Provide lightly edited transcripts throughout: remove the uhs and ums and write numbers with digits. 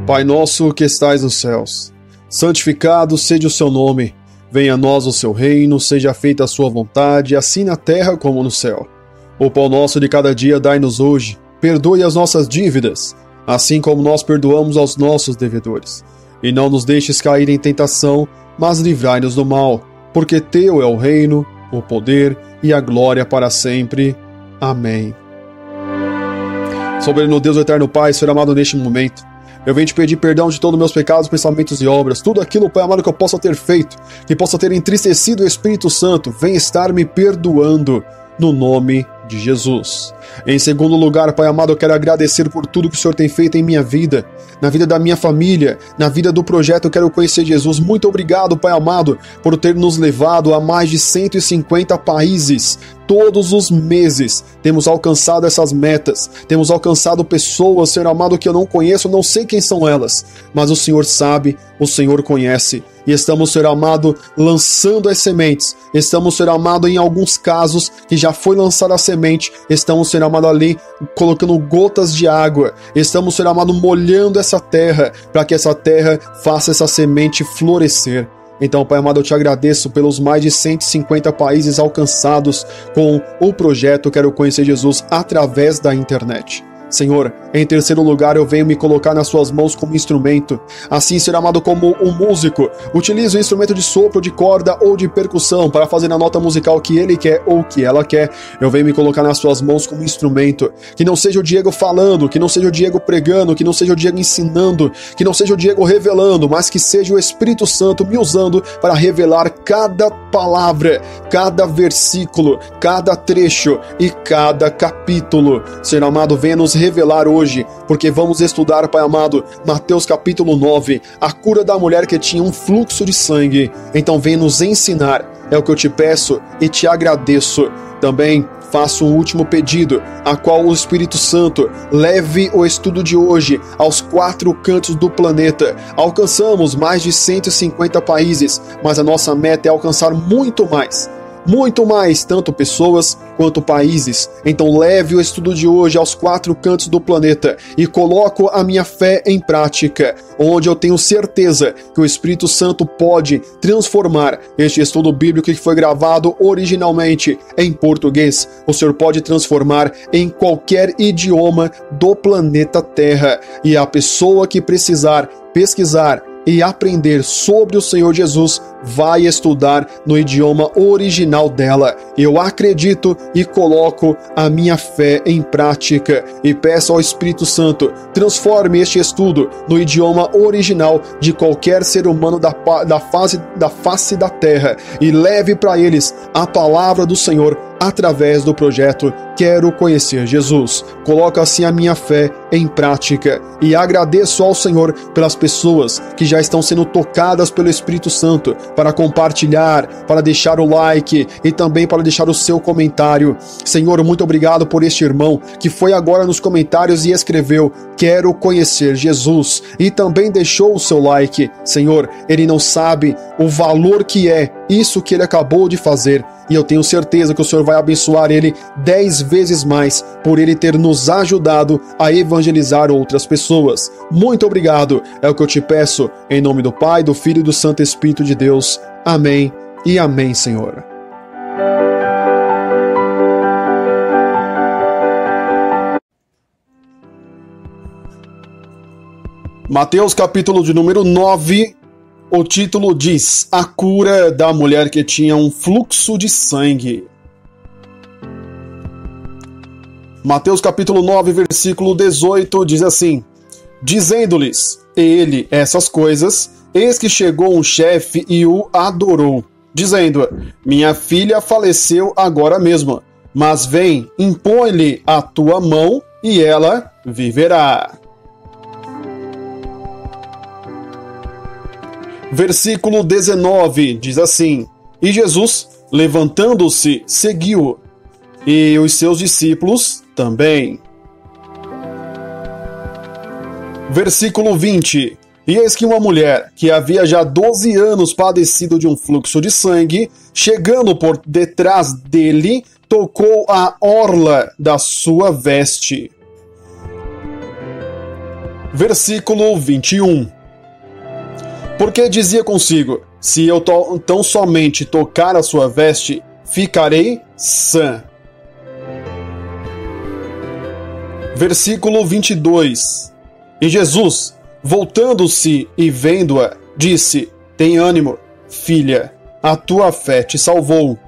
Pai nosso que estais nos céus, santificado seja o seu nome. Venha a nós o seu reino, seja feita a sua vontade, assim na terra como no céu. O pão nosso de cada dia dai-nos hoje. Perdoe as nossas dívidas, assim como nós perdoamos aos nossos devedores. E não nos deixes cair em tentação, mas livrai-nos do mal, porque teu é o reino, o poder e a glória para sempre. Amém. Soberano Deus, eterno Pai, Senhor amado, neste momento, eu venho te pedir perdão de todos os meus pecados, pensamentos e obras, tudo aquilo, Pai amado, que eu possa ter feito, que possa ter entristecido o Espírito Santo, vem estar me perdoando, no nome de Jesus. Em segundo lugar, Pai amado, eu quero agradecer por tudo que o Senhor tem feito em minha vida, na vida da minha família, na vida do projeto Eu Quero Conhecer Jesus. Muito obrigado, Pai amado, por ter nos levado a mais de 150 países. Todos os meses temos alcançado essas metas, temos alcançado pessoas, Senhor amado, que eu não conheço, não sei quem são elas, mas o Senhor sabe, o Senhor conhece. E estamos, Senhor amado, lançando as sementes. Estamos, Senhor amado, em alguns casos que já foi lançada a semente. Estamos, Senhor amado, ali colocando gotas de água. Estamos, Senhor amado, molhando essa terra para que essa terra faça essa semente florescer. Então, Pai amado, eu te agradeço pelos mais de 150 países alcançados com o projeto Eu Quero Conhecer Jesus através da internet. Senhor, em terceiro lugar, eu venho me colocar nas suas mãos como instrumento. Assim, Senhor amado, como um músico utiliza o instrumento de sopro, de corda ou de percussão para fazer a nota musical que ele quer ou que ela quer. Eu venho me colocar nas suas mãos como instrumento. Que não seja o Diego falando, que não seja o Diego pregando, que não seja o Diego ensinando, que não seja o Diego revelando, mas que seja o Espírito Santo me usando para revelar cada palavra, cada versículo, cada trecho e cada capítulo. Senhor amado, venha nos revelar hoje, porque vamos estudar, Pai amado, Mateus capítulo 9, a cura da mulher que tinha um fluxo de sangue. Então vem nos ensinar, é o que eu te peço e te agradeço. Também faço um último pedido, a qual o Espírito Santo leve o estudo de hoje aos 4 cantos do planeta. Alcançamos mais de 150 países, mas a nossa meta é alcançar muito mais, tanto pessoas quanto países. Então leve o estudo de hoje aos 4 cantos do planeta e coloco a minha fé em prática, onde eu tenho certeza que o Espírito Santo pode transformar este estudo bíblico que foi gravado originalmente em português. O Senhor pode transformar em qualquer idioma do planeta Terra, e a pessoa que precisar pesquisar e aprender sobre o Senhor Jesus vai estudar no idioma original dela. Eu acredito e coloco a minha fé em prática e peço ao Espírito Santo, transforme este estudo no idioma original de qualquer ser humano da face da terra e leve para eles a palavra do Senhor através do projeto Quero Conhecer Jesus. Coloco assim a minha fé em prática e agradeço ao Senhor pelas pessoas que já estão sendo tocadas pelo Espírito Santo para compartilhar, para deixar o like e também para deixar o seu comentário. Senhor, muito obrigado por este irmão que foi agora nos comentários e escreveu Quero Conhecer Jesus e também deixou o seu like. Senhor, ele não sabe o valor que é isso que ele acabou de fazer. E eu tenho certeza que o Senhor vai abençoar ele 10 vezes mais por ele ter nos ajudado a evangelizar outras pessoas. Muito obrigado, é o que eu te peço, em nome do Pai, do Filho e do Santo Espírito de Deus. Amém e amém, Senhor. Mateus capítulo de número 9. O título diz: A cura da mulher que tinha um fluxo de sangue. Mateus capítulo 9, versículo 18 diz assim: Dizendo-lhes ele essas coisas, eis que chegou um chefe e o adorou, dizendo: Minha filha faleceu agora mesmo, mas vem, impõe-lhe a tua mão e ela viverá. Versículo 19 diz assim: E Jesus, levantando-se, seguiu, e os seus discípulos também. Versículo 20: E eis que uma mulher, que havia já 12 anos padecido de um fluxo de sangue, chegando por detrás dele, tocou a orla da sua veste. Versículo 21. Porque dizia consigo: se eu tão somente tocar a sua veste, ficarei sã. Versículo 22. E Jesus, voltando-se e vendo-a, disse: tem ânimo, filha, a tua fé te salvou.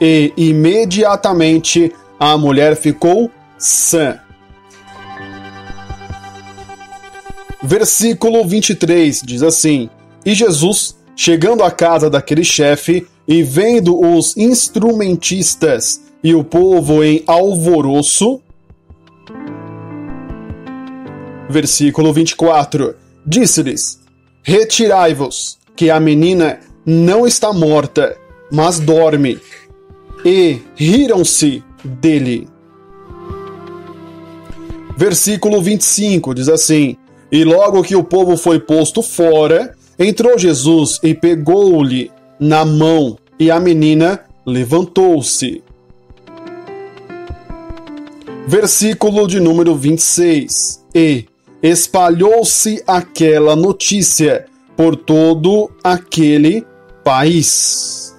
E imediatamente a mulher ficou sã. Versículo 23 diz assim: e Jesus, chegando à casa daquele chefe, e vendo os instrumentistas e o povo em alvoroço. Versículo 24. Disse-lhes: retirai-vos, que a menina não está morta, mas dorme. E riram-se dele. Versículo 25 diz assim: e logo que o povo foi posto fora, entrou Jesus e pegou-lhe na mão, e a menina levantou-se. Versículo de número 26. E espalhou-se aquela notícia por todo aquele país.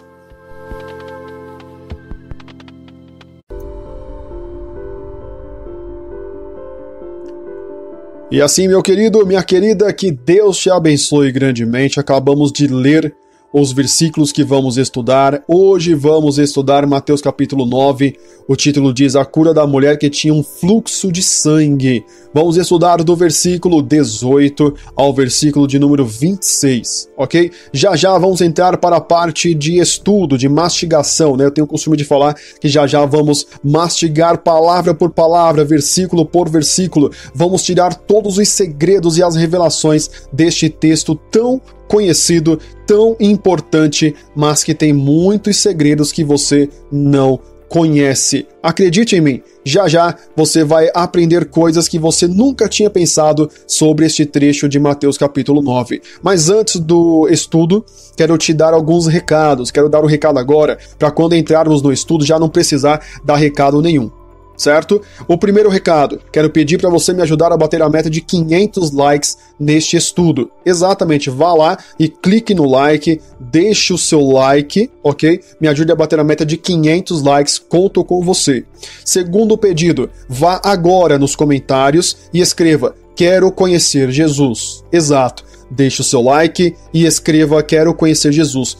E assim, meu querido, minha querida, que Deus te abençoe grandemente. Acabamos de ler os versículos que vamos estudar. Hoje vamos estudar Mateus capítulo 9. O título diz: a cura da mulher que tinha um fluxo de sangue. Vamos estudar do versículo 18 ao versículo de número 26, ok? Já já vamos entrar para a parte de estudo, de mastigação, né? Eu tenho o costume de falar que já já vamos mastigar palavra por palavra, versículo por versículo. Vamos tirar todos os segredos e as revelações deste texto tão conhecido, tão importante, mas que tem muitos segredos que você não conhece. Acredite em mim, já já você vai aprender coisas que você nunca tinha pensado sobre este trecho de Mateus capítulo 9. Mas antes do estudo, quero te dar alguns recados. Quero dar o recado agora, para quando entrarmos no estudo já não precisar dar recado nenhum. Certo? O primeiro recado, quero pedir para você me ajudar a bater a meta de 500 likes neste estudo. Exatamente, vá lá e clique no like, deixe o seu like, ok? Me ajude a bater a meta de 500 likes, conto com você. Segundo pedido, vá agora nos comentários e escreva: quero conhecer Jesus. Exato. Deixe o seu like e escreva: quero conhecer Jesus.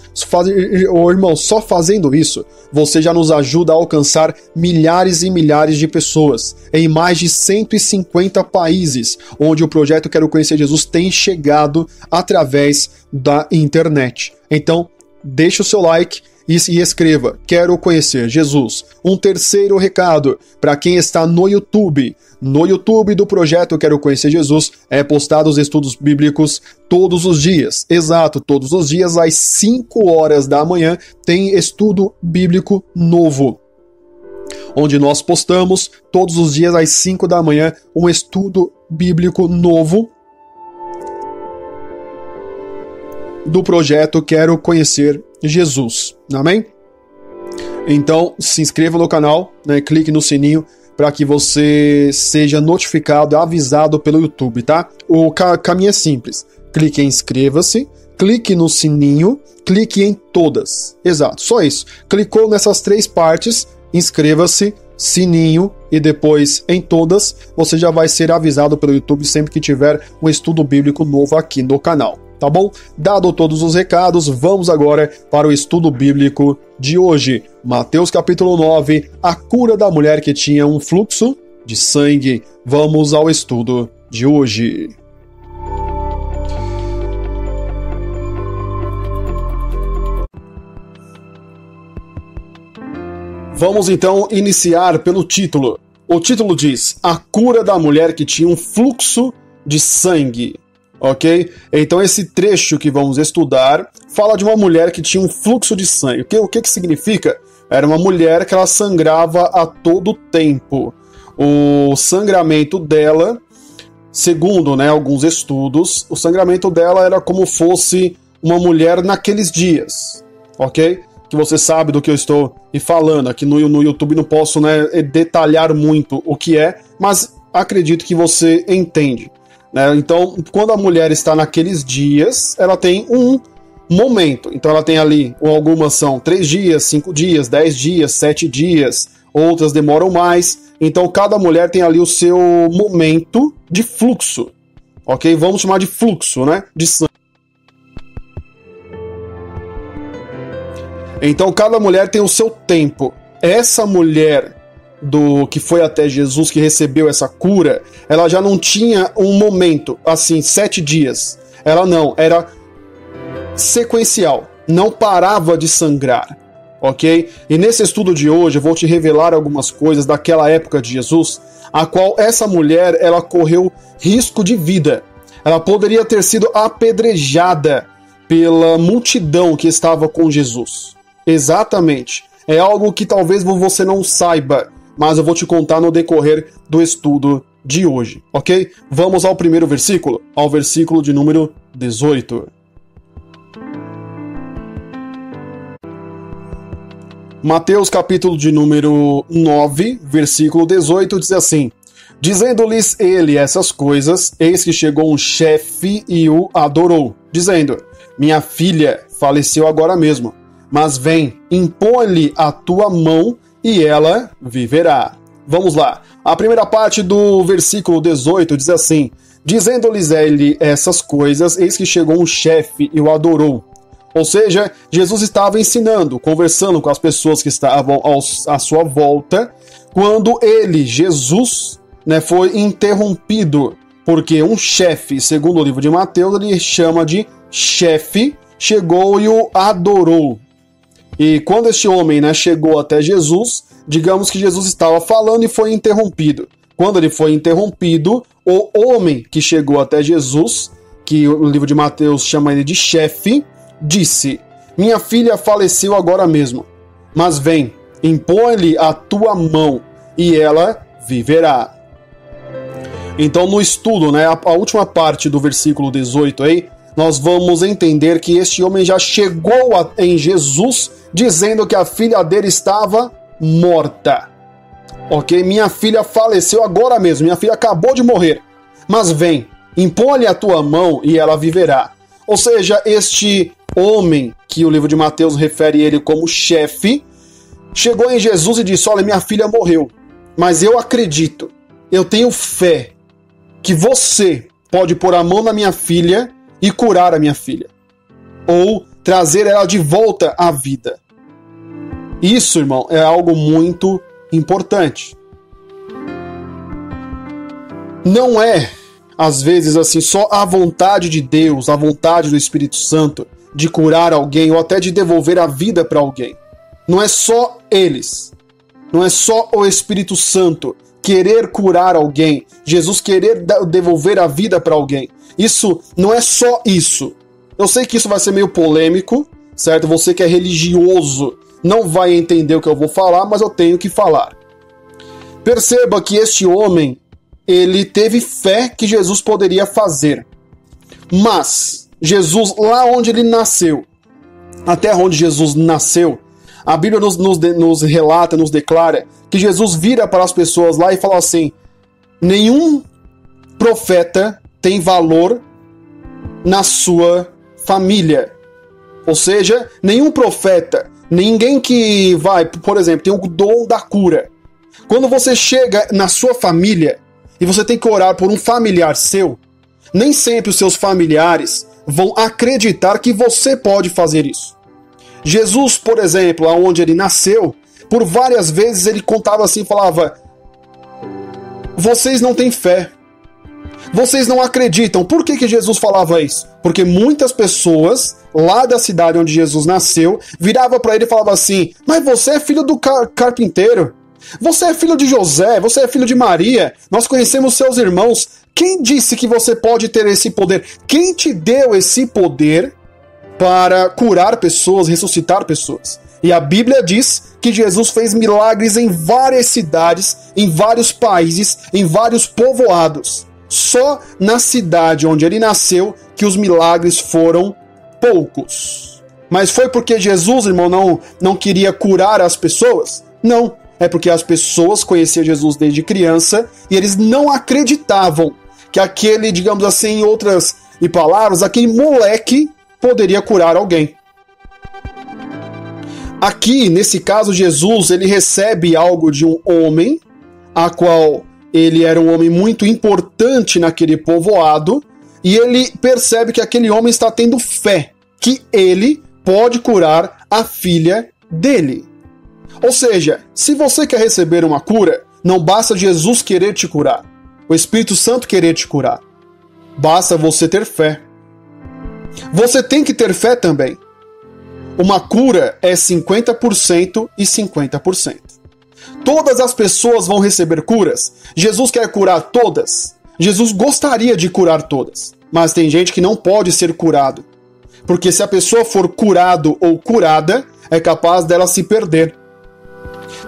Irmão, só fazendo isso, você já nos ajuda a alcançar milhares e milhares de pessoas em mais de 150 países, onde o projeto Quero Conhecer Jesus tem chegado através da internet. Então, deixe o seu like e escreva: quero conhecer Jesus. Um terceiro recado, para quem está no YouTube. No YouTube do projeto Quero Conhecer Jesus é postado os estudos bíblicos todos os dias. Exato, todos os dias às 5 horas da manhã tem estudo bíblico novo, onde nós postamos todos os dias às 5 da manhã um estudo bíblico novo do projeto Quero Conhecer Jesus. Amém? Então, se inscreva no canal, né? Clique no sininho para que você seja notificado, avisado pelo YouTube, tá? O caminho é simples. Clique em inscreva-se, clique no sininho, clique em todas. Exato, só isso. Clicou nessas 3 partes, inscreva-se, sininho e depois em todas, você já vai ser avisado pelo YouTube sempre que tiver um estudo bíblico novo aqui no canal. Tá bom? Dado todos os recados, vamos agora para o estudo bíblico de hoje. Mateus capítulo 9, a cura da mulher que tinha um fluxo de sangue. Vamos ao estudo de hoje. Vamos então iniciar pelo título. O título diz: a cura da mulher que tinha um fluxo de sangue. Ok? Então esse trecho que vamos estudar fala de uma mulher que tinha um fluxo de sangue. O que significa? Era uma mulher que ela sangrava a todo tempo. O sangramento dela, segundo, né, alguns estudos, o sangramento dela era como fosse uma mulher naqueles dias. Ok? Que você sabe do que eu estou falando. Aqui no YouTube não posso, né, detalhar muito o que é, mas acredito que você entende. né? Então, quando a mulher está naqueles dias, ela tem um momento. Então ela tem ali, algumas são 3 dias, 5 dias, 10 dias, 7 dias, outras demoram mais. Então cada mulher tem ali o seu momento de fluxo, ok? Vamos chamar de fluxo, né? De sangue. Então cada mulher tem o seu tempo. Essa mulher que foi até Jesus, que recebeu essa cura, ela já não tinha um momento, assim, 7 dias. Ela não, era sequencial, não parava de sangrar, ok? E nesse estudo de hoje eu vou te revelar algumas coisas daquela época de Jesus, a qual essa mulher, ela correu risco de vida. Ela poderia ter sido apedrejada pela multidão que estava com Jesus. Exatamente. É algo que talvez você não saiba, mas eu vou te contar no decorrer do estudo de hoje, ok? Vamos ao primeiro versículo, ao versículo de número 18. Mateus capítulo de número 9, versículo 18, diz assim: Dizendo-lhes ele essas coisas, eis que chegou um chefe e o adorou, dizendo: Minha filha faleceu agora mesmo, mas vem, impõe-lhe a tua mão e ela viverá. Vamos lá. A primeira parte do versículo 18 diz assim: Dizendo-lhes ele essas coisas, eis que chegou um chefe e o adorou. Ou seja, Jesus estava ensinando, conversando com as pessoas que estavam à sua volta, quando ele, Jesus, né, foi interrompido, porque um chefe, segundo o livro de Mateus, ele chama de chefe, chegou e o adorou. E quando este homem, né, chegou até Jesus, digamos que Jesus estava falando e foi interrompido. Quando ele foi interrompido, o homem que chegou até Jesus, que o livro de Mateus chama ele de chefe, disse: Minha filha faleceu agora mesmo, mas vem, impõe-lhe a tua mão e ela viverá. Então no estudo, né, a última parte do versículo 18 aí, nós vamos entender que este homem já chegou em Jesus dizendo que a filha dele estava morta. Ok? Minha filha faleceu agora mesmo, minha filha acabou de morrer, mas vem, impõe-lhe a tua mão e ela viverá. Ou seja, este homem, que o livro de Mateus refere ele como chefe, chegou em Jesus e disse: Olha, minha filha morreu, mas eu acredito, eu tenho fé que você pode pôr a mão na minha filha e curar a minha filha, ou trazer ela de volta à vida. Isso, irmão, é algo muito importante. Não é, às vezes, assim, só a vontade de Deus, a vontade do Espírito Santo de curar alguém ou até de devolver a vida para alguém. Não é só eles. Não é só o Espírito Santo querer curar alguém, Jesus querer devolver a vida para alguém. Isso não é só isso. Eu sei que isso vai ser meio polêmico, certo? Você que é religioso não vai entender o que eu vou falar, mas eu tenho que falar. Perceba que este homem, ele teve fé que Jesus poderia fazer. Mas Jesus, lá onde ele nasceu, a terra onde Jesus nasceu, a Bíblia nos relata, nos declara que Jesus vira para as pessoas lá e fala assim: nenhum profeta tem valor na sua família. Ou seja, nenhum profeta, ninguém que vai, por exemplo, tem o dom da cura. Quando você chega na sua família e você tem que orar por um familiar seu, nem sempre os seus familiares vão acreditar que você pode fazer isso. Jesus, por exemplo, aonde ele nasceu, por várias vezes ele contava assim, falava: vocês não têm fé, vocês não acreditam. Por que Jesus falava isso? Porque muitas pessoas lá da cidade onde Jesus nasceu viravam para ele e falavam assim: mas você é filho do carpinteiro, você é filho de José, você é filho de Maria, nós conhecemos seus irmãos. Quem disse que você pode ter esse poder? Quem te deu esse poder para curar pessoas, ressuscitar pessoas? E a Bíblia diz que Jesus fez milagres em várias cidades, em vários países, em vários povoados. Só na cidade onde ele nasceu que os milagres foram poucos. Mas foi porque Jesus, irmão, não queria curar as pessoas? Não. É porque as pessoas conheciam Jesus desde criança e eles não acreditavam que aquele, digamos assim, em outras palavras, aquele moleque poderia curar alguém. Aqui, nesse caso, Jesus, ele recebe algo de um homem, a qual ele era um homem muito importante naquele povoado, e ele percebe que aquele homem está tendo fé, que ele pode curar a filha dele. Ou seja, se você quer receber uma cura, não basta Jesus querer te curar, o Espírito Santo querer te curar. Basta você ter fé. Você tem que ter fé também. Uma cura é 50% e 50%. Todas as pessoas vão receber curas. Jesus quer curar todas. Jesus gostaria de curar todas. Mas tem gente que não pode ser curado. Porque se a pessoa for curado ou curada, é capaz dela se perder.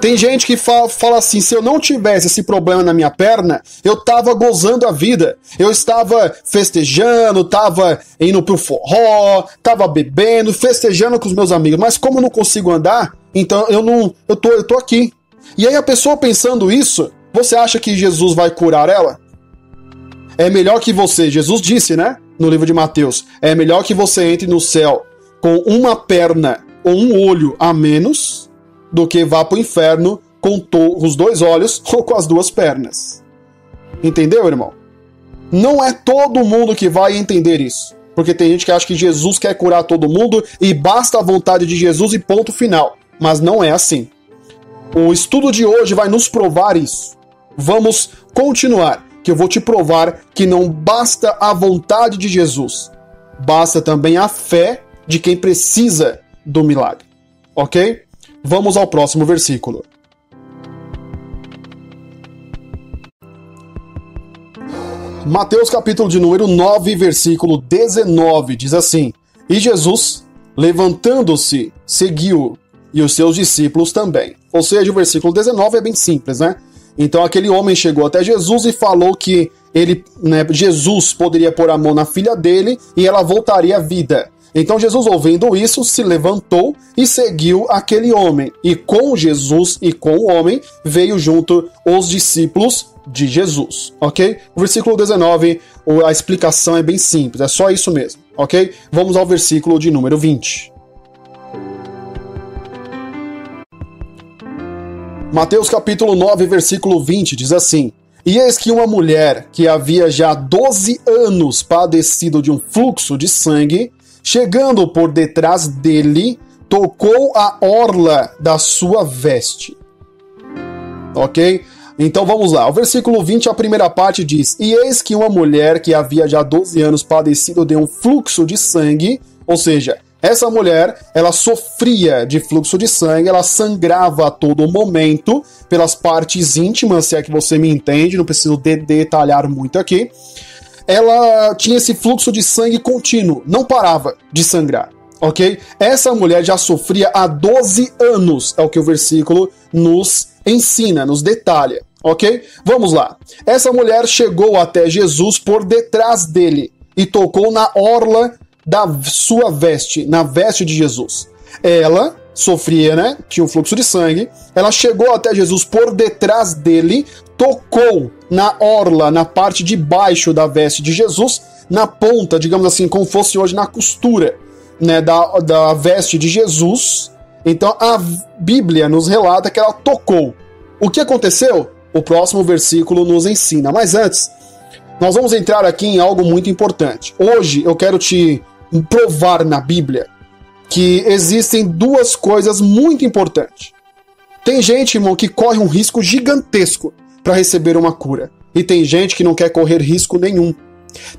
Tem gente que fala assim, se eu não tivesse esse problema na minha perna, eu tava gozando a vida. Eu estava festejando, tava indo pro forró, tava bebendo, festejando com os meus amigos. Mas como eu não consigo andar, então eu tô aqui. E aí a pessoa pensando isso, você acha que Jesus vai curar ela? É melhor que você, Jesus disse, né? No livro de Mateus, é melhor que você entre no céu com uma perna ou um olho a menos do que vá para o inferno com os 2 olhos ou com as 2 pernas. Entendeu, irmão? Não é todo mundo que vai entender isso. Porque tem gente que acha que Jesus quer curar todo mundo e basta a vontade de Jesus e ponto final. Mas não é assim. O estudo de hoje vai nos provar isso. Vamos continuar, que eu vou te provar que não basta a vontade de Jesus. Basta também a fé de quem precisa do milagre. Ok? Vamos ao próximo versículo. Mateus capítulo de número 9, versículo 19, diz assim: E Jesus, levantando-se, seguiu, e os seus discípulos também. Ou seja, o versículo 19 é bem simples, né? Então aquele homem chegou até Jesus e falou que Jesus poderia pôr a mão na filha dele e ela voltaria à vida. Então Jesus, ouvindo isso, se levantou e seguiu aquele homem. E com Jesus e com o homem veio junto os discípulos de Jesus, ok? O versículo 19, a explicação é bem simples, é só isso mesmo, ok? Vamos ao versículo de número 20. Mateus capítulo 9, versículo 20 diz assim: E eis que uma mulher que havia já 12 anos padecido de um fluxo de sangue, chegando por detrás dele, tocou a orla da sua veste. Ok? Então vamos lá. O versículo 20, a primeira parte diz: E eis que uma mulher que havia já 12 anos padecido de um fluxo de sangue, ou seja, essa mulher, ela sofria de fluxo de sangue, ela sangrava a todo momento pelas partes íntimas, se é que você me entende, não preciso detalhar muito aqui. Ela tinha esse fluxo de sangue contínuo, não parava de sangrar, ok? Essa mulher já sofria há 12 anos, é o que o versículo nos ensina, nos detalha, ok? Vamos lá. Essa mulher chegou até Jesus por detrás dele e tocou na orla da sua veste, na veste de Jesus. Ela sofria, né? Tinha um fluxo de sangue. Ela chegou até Jesus por detrás dele, tocou na orla, na parte de baixo da veste de Jesus, na ponta, digamos assim, como fosse hoje na costura, né, da veste de Jesus. Então a Bíblia nos relata que ela tocou. O que aconteceu? O próximo versículo nos ensina. Mas antes, nós vamos entrar aqui em algo muito importante. Hoje eu quero te provar na Bíblia que existem 2 coisas muito importantes. Tem gente, irmão, que corre um risco gigantesco para receber uma cura. E tem gente que não quer correr risco nenhum.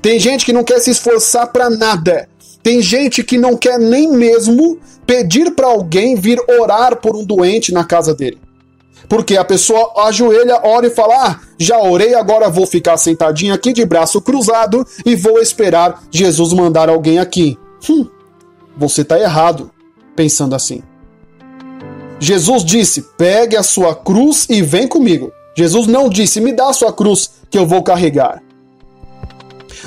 Tem gente que não quer se esforçar para nada. Tem gente que não quer nem mesmo pedir para alguém vir orar por um doente na casa dele. Porque a pessoa ajoelha, ora e fala: já orei, agora vou ficar sentadinho aqui de braço cruzado e vou esperar Jesus mandar alguém aqui. Você está errado pensando assim. Jesus disse: pegue a sua cruz e vem comigo. Jesus não disse: me dá a sua cruz que eu vou carregar.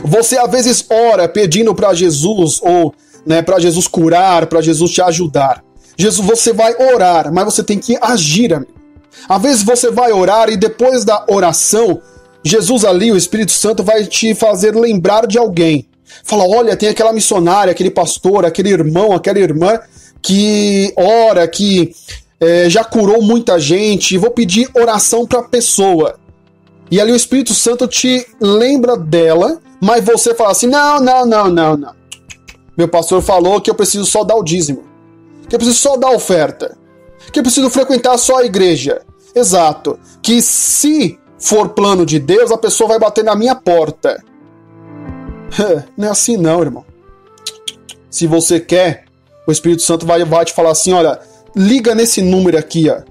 Você às vezes ora pedindo para Jesus, ou para Jesus curar, para Jesus te ajudar. Você vai orar, mas você tem que agir, amigo. Às vezes você vai orar e depois da oração, Jesus ali, o Espírito Santo, vai te fazer lembrar de alguém. Fala, olha, tem aquela missionária, aquele pastor, aquele irmão, aquela irmã que ora, que já curou muita gente, vou pedir oração para a pessoa. E ali o Espírito Santo te lembra dela, mas você fala assim, não. Meu pastor falou que eu preciso só dar o dízimo, que eu preciso só dar a oferta, que eu preciso frequentar só a igreja. Exato. Que se for plano de Deus, a pessoa vai bater na minha porta. Não é assim não, irmão. Se você quer, o Espírito Santo vai te falar assim, olha, liga nesse número aqui, ó,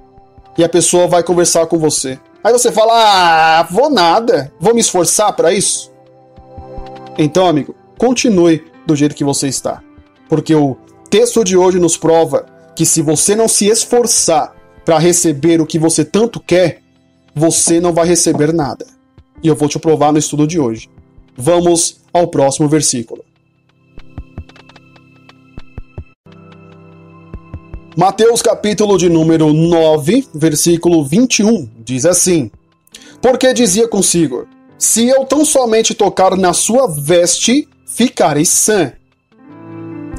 e a pessoa vai conversar com você. Aí você fala, vou nada, vou me esforçar para isso. Então, amigo, continue do jeito que você está. Porque o texto de hoje nos prova que se você não se esforçar para receber o que você tanto quer, você não vai receber nada. E eu vou te provar no estudo de hoje. Vamos ao próximo versículo. Mateus capítulo de número 9, versículo 21, diz assim: Porque dizia consigo, se eu tão somente tocar na sua veste, ficarei sã.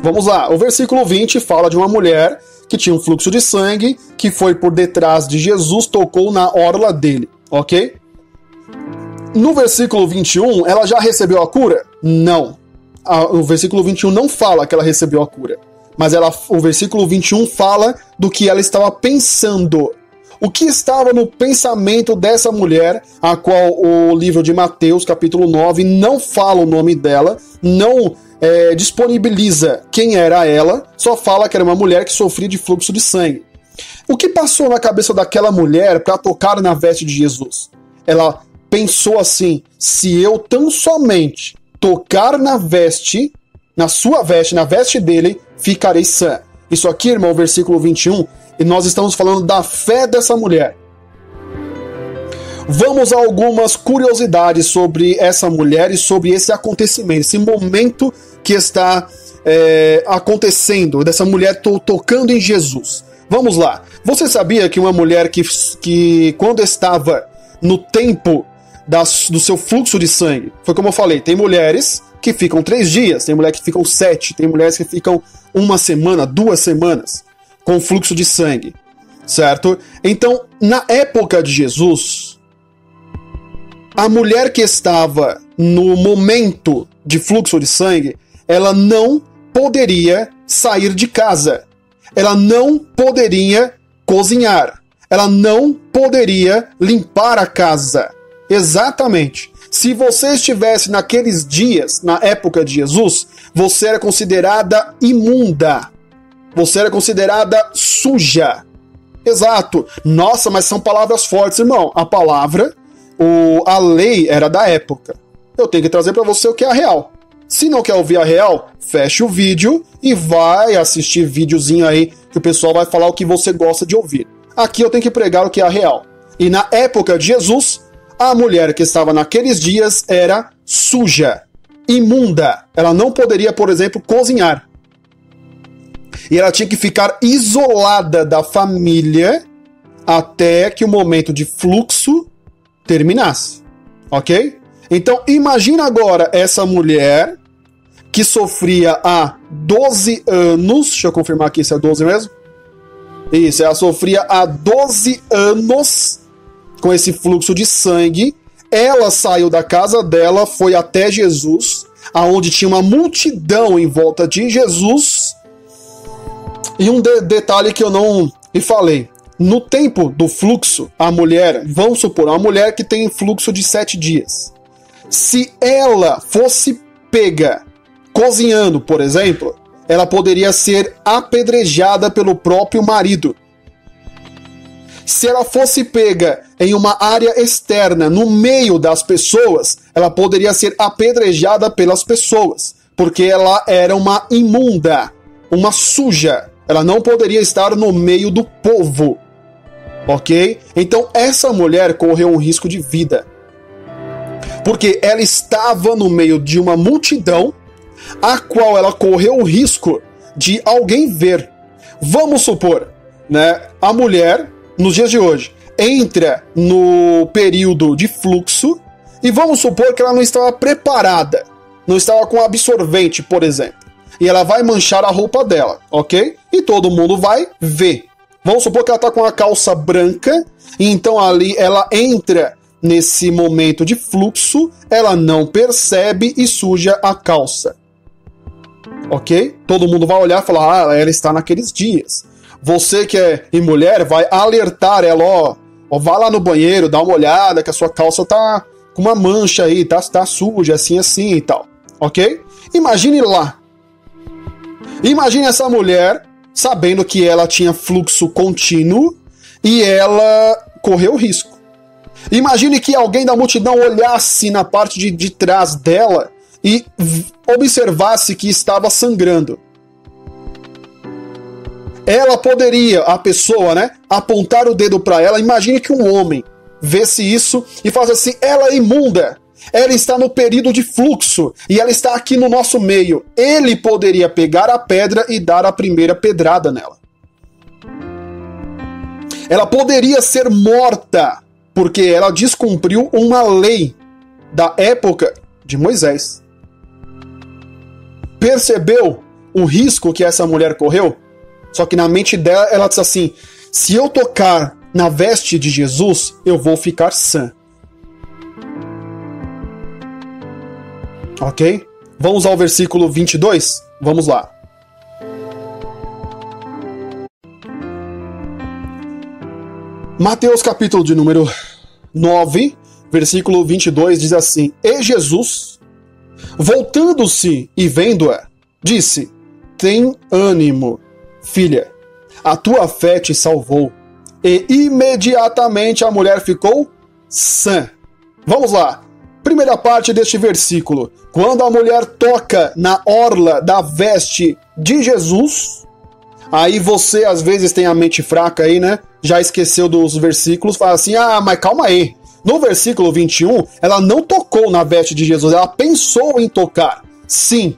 Vamos lá, o versículo 20 fala de uma mulher que tinha um fluxo de sangue, que foi por detrás de Jesus, tocou na orla dele, ok? No versículo 21, ela já recebeu a cura? Não. O versículo 21 não fala que ela recebeu a cura. Mas o versículo 21 fala do que ela estava pensando. O que estava no pensamento dessa mulher, a qual o livro de Mateus, capítulo 9, não fala o nome dela, não disponibiliza quem era ela, só fala que era uma mulher que sofria de fluxo de sangue. O que passou na cabeça daquela mulher para tocar na veste de Jesus? Ela pensou assim, se eu tão somente tocar na veste, na sua veste, na veste dele, ficarei sã. Isso aqui, irmão, versículo 21, e nós estamos falando da fé dessa mulher. Vamos a algumas curiosidades sobre essa mulher e sobre esse acontecimento, esse momento que está acontecendo, dessa mulher tocando em Jesus. Vamos lá. Você sabia que uma mulher que quando estava no tempo do seu fluxo de sangue, foi como eu falei, tem mulheres que ficam 3 dias, tem mulheres que ficam 7, tem mulheres que ficam 1 semana, 2 semanas com fluxo de sangue, certo? Então, na época de Jesus, a mulher que estava no momento de fluxo de sangue, ela não poderia sair de casa, ela não poderia cozinhar, ela não poderia limpar a casa. Exatamente. Se você estivesse naqueles dias, na época de Jesus, você era considerada imunda. Você era considerada suja. Exato. Nossa, mas são palavras fortes, irmão. A palavra, a lei era da época. Eu tenho que trazer para você o que é a real. Se não quer ouvir a real, fecha o vídeo e vai assistir videozinho aí que o pessoal vai falar o que você gosta de ouvir. Aqui eu tenho que pregar o que é a real. E na época de Jesus, a mulher que estava naqueles dias era suja, imunda. Ela não poderia, por exemplo, cozinhar. E ela tinha que ficar isolada da família até que o momento de fluxo terminasse. Ok? Então, imagina agora essa mulher que sofria há 12 anos. Deixa eu confirmar aqui se é 12 mesmo. Isso, ela sofria há 12 anos com esse fluxo de sangue. Ela saiu da casa dela, foi até Jesus, aonde tinha uma multidão em volta de Jesus. E um detalhe que eu não me falei. No tempo do fluxo, a mulher, vamos supor, uma mulher que tem fluxo de 7 dias. Se ela fosse pega cozinhando, por exemplo, ela poderia ser apedrejada pelo próprio marido. Se ela fosse pega em uma área externa, no meio das pessoas, ela poderia ser apedrejada pelas pessoas, porque ela era uma imunda, uma suja. Ela não poderia estar no meio do povo, ok? Então essa mulher correu um risco de vida, porque ela estava no meio de uma multidão, a qual ela correu o risco de alguém ver. Vamos supor, né, a mulher, nos dias de hoje, entra no período de fluxo E vamos supor que ela não estava preparada, não estava com absorvente, por exemplo. E ela vai manchar a roupa dela, ok? E todo mundo vai ver. Vamos supor que ela está com a calça branca, e então ali ela entra nesse momento de fluxo, ela não percebe e suja a calça. Ok? Todo mundo vai olhar e falar, ela está naqueles dias. Você que é mulher vai alertar ela, ó, vai lá no banheiro, dá uma olhada que a sua calça tá com uma mancha aí, tá suja, assim e tal. Ok? Imagine lá. Imagine essa mulher sabendo que ela tinha fluxo contínuo e ela correu risco. Imagine que alguém da multidão olhasse na parte de trás dela e observasse que estava sangrando. Ela poderia, a pessoa, né, apontar o dedo para ela. Imagine que um homem vesse isso e falasse assim, ela é imunda. Ela está no período de fluxo e ela está aqui no nosso meio. Ele poderia pegar a pedra e dar a primeira pedrada nela. Ela poderia ser morta porque ela descumpriu uma lei da época de Moisés. Percebeu o risco que essa mulher correu? Só que na mente dela, ela diz assim, se eu tocar na veste de Jesus, eu vou ficar sã. Ok? Vamos ao versículo 22? Vamos lá. Mateus capítulo de número 9, versículo 22 diz assim, e Jesus, voltando-se e vendo-a, disse, tem ânimo, filha, a tua fé te salvou. E imediatamente a mulher ficou sã. Vamos lá. Primeira parte deste versículo. Quando a mulher toca na orla da veste de Jesus, aí você às vezes tem a mente fraca aí, né? Já esqueceu dos versículos, fala assim, mas calma aí. No versículo 21, ela não tocou na veste de Jesus, ela pensou em tocar. Sim,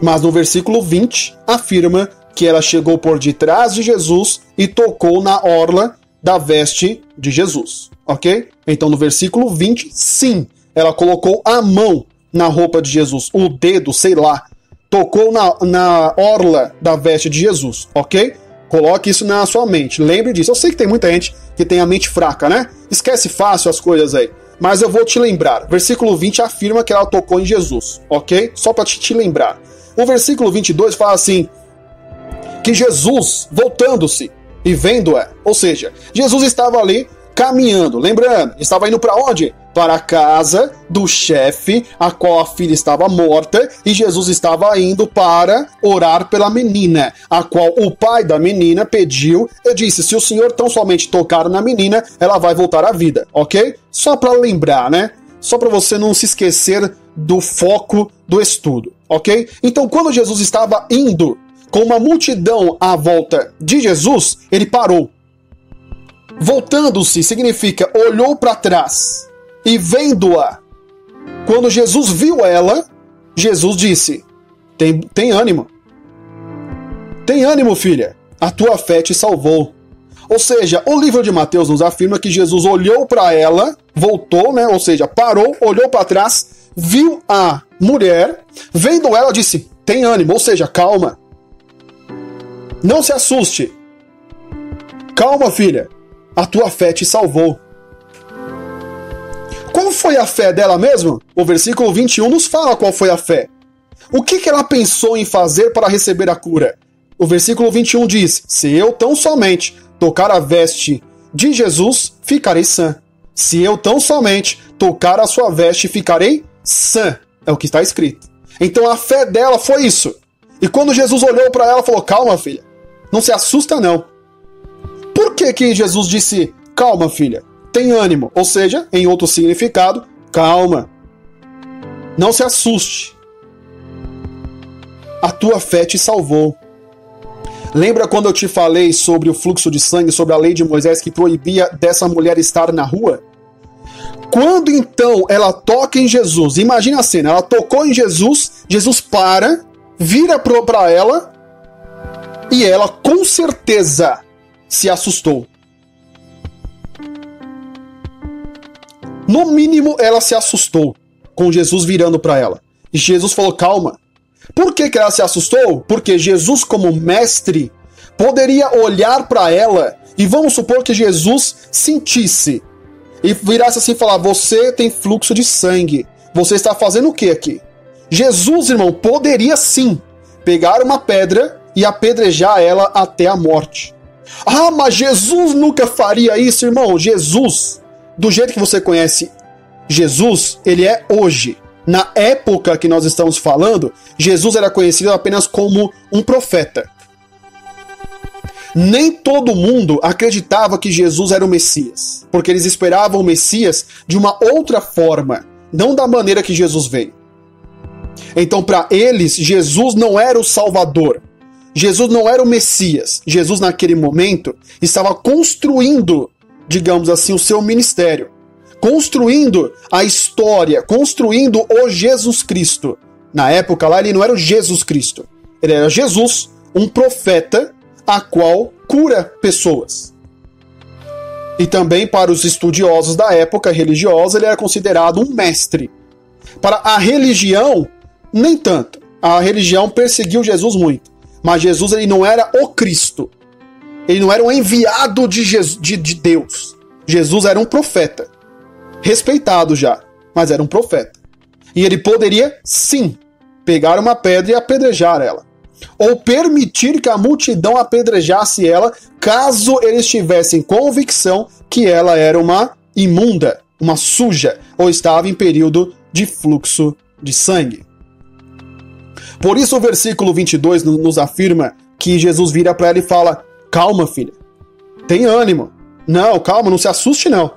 mas no versículo 20 afirma que ela chegou por detrás de Jesus e tocou na orla da veste de Jesus, ok? Então no versículo 20, sim, ela colocou a mão na roupa de Jesus, o dedo, sei lá, tocou na orla da veste de Jesus, ok? Coloque isso na sua mente, lembre disso. Eu sei que tem muita gente que tem a mente fraca, né? Esquece fácil as coisas aí. Mas eu vou te lembrar. Versículo 20 afirma que ela tocou em Jesus, ok? Só para te lembrar. O versículo 22 fala assim, que Jesus, voltando-se e vendo-a, ou seja, Jesus estava ali caminhando, lembrando, estava indo para onde? Para a casa do chefe, a qual a filha estava morta, e Jesus estava indo para orar pela menina, a qual o pai da menina pediu e disse, se o senhor tão somente tocar na menina, ela vai voltar à vida, ok? Só para lembrar, né? Só para você não se esquecer do foco do estudo, ok? Então, quando Jesus estava indo com uma multidão à volta de Jesus, ele parou. Voltando-se significa olhou para trás e vendo-a. Quando Jesus viu ela, Jesus disse, tem ânimo. Tem ânimo, filha. A tua fé te salvou. Ou seja, o livro de Mateus nos afirma que Jesus olhou para ela, voltou, né? Ou seja, parou, olhou para trás, viu a mulher, vendo ela, disse, tem ânimo, ou seja, calma. Não se assuste. Calma, filha. A tua fé te salvou. Qual foi a fé dela mesmo? O versículo 21 nos fala qual foi a fé. O que ela pensou em fazer para receber a cura? O versículo 21 diz, se eu tão somente tocar a veste de Jesus, ficarei sã. Se eu tão somente tocar a sua veste, ficarei sã. É o que está escrito. Então a fé dela foi isso. E quando Jesus olhou para ela, falou, calma, filha. Não se assusta, não. Por que Jesus disse, calma, filha, tem ânimo? Ou seja, em outro significado, calma. Não se assuste. A tua fé te salvou. Lembra quando eu te falei sobre o fluxo de sangue, sobre a lei de Moisés que proibia dessa mulher estar na rua? Quando então ela toca em Jesus, imagina a cena, ela tocou em Jesus, Jesus para, vira para ela e ela com certeza se assustou. No mínimo, ela se assustou com Jesus virando para ela. E Jesus falou, calma. Por que ela se assustou? Porque Jesus, como mestre, poderia olhar para ela e vamos supor que Jesus sentisse e virasse assim e falar, você tem fluxo de sangue. Você está fazendo o que aqui? Jesus, irmão, poderia sim pegar uma pedra e apedrejar ela até a morte. Ah, mas Jesus nunca faria isso, irmão. Jesus, do jeito que você conhece Jesus, ele é hoje. Na época que nós estamos falando, Jesus era conhecido apenas como um profeta. Nem todo mundo acreditava que Jesus era o Messias, porque eles esperavam o Messias de uma outra forma, não da maneira que Jesus veio. Então, para eles, Jesus não era o Salvador. Jesus não era o Messias. Jesus, naquele momento, estava construindo, digamos assim, o seu ministério. Construindo a história, construindo o Jesus Cristo. Na época lá, ele não era o Jesus Cristo. Ele era Jesus, um profeta, a qual cura pessoas. E também, para os estudiosos da época religiosa, ele era considerado um mestre. Para a religião, nem tanto. A religião perseguiu Jesus muito. Mas Jesus, ele não era o Cristo. Ele não era um enviado de Deus. Jesus era um profeta. Respeitado já, mas era um profeta. E ele poderia, sim, pegar uma pedra e apedrejar ela. Ou permitir que a multidão apedrejasse ela, caso eles tivessem convicção que ela era uma imunda, uma suja, ou estava em período de fluxo de sangue. Por isso o versículo 22 nos afirma que Jesus vira para ela e fala, calma, filha, tem ânimo. Não, calma, não se assuste não.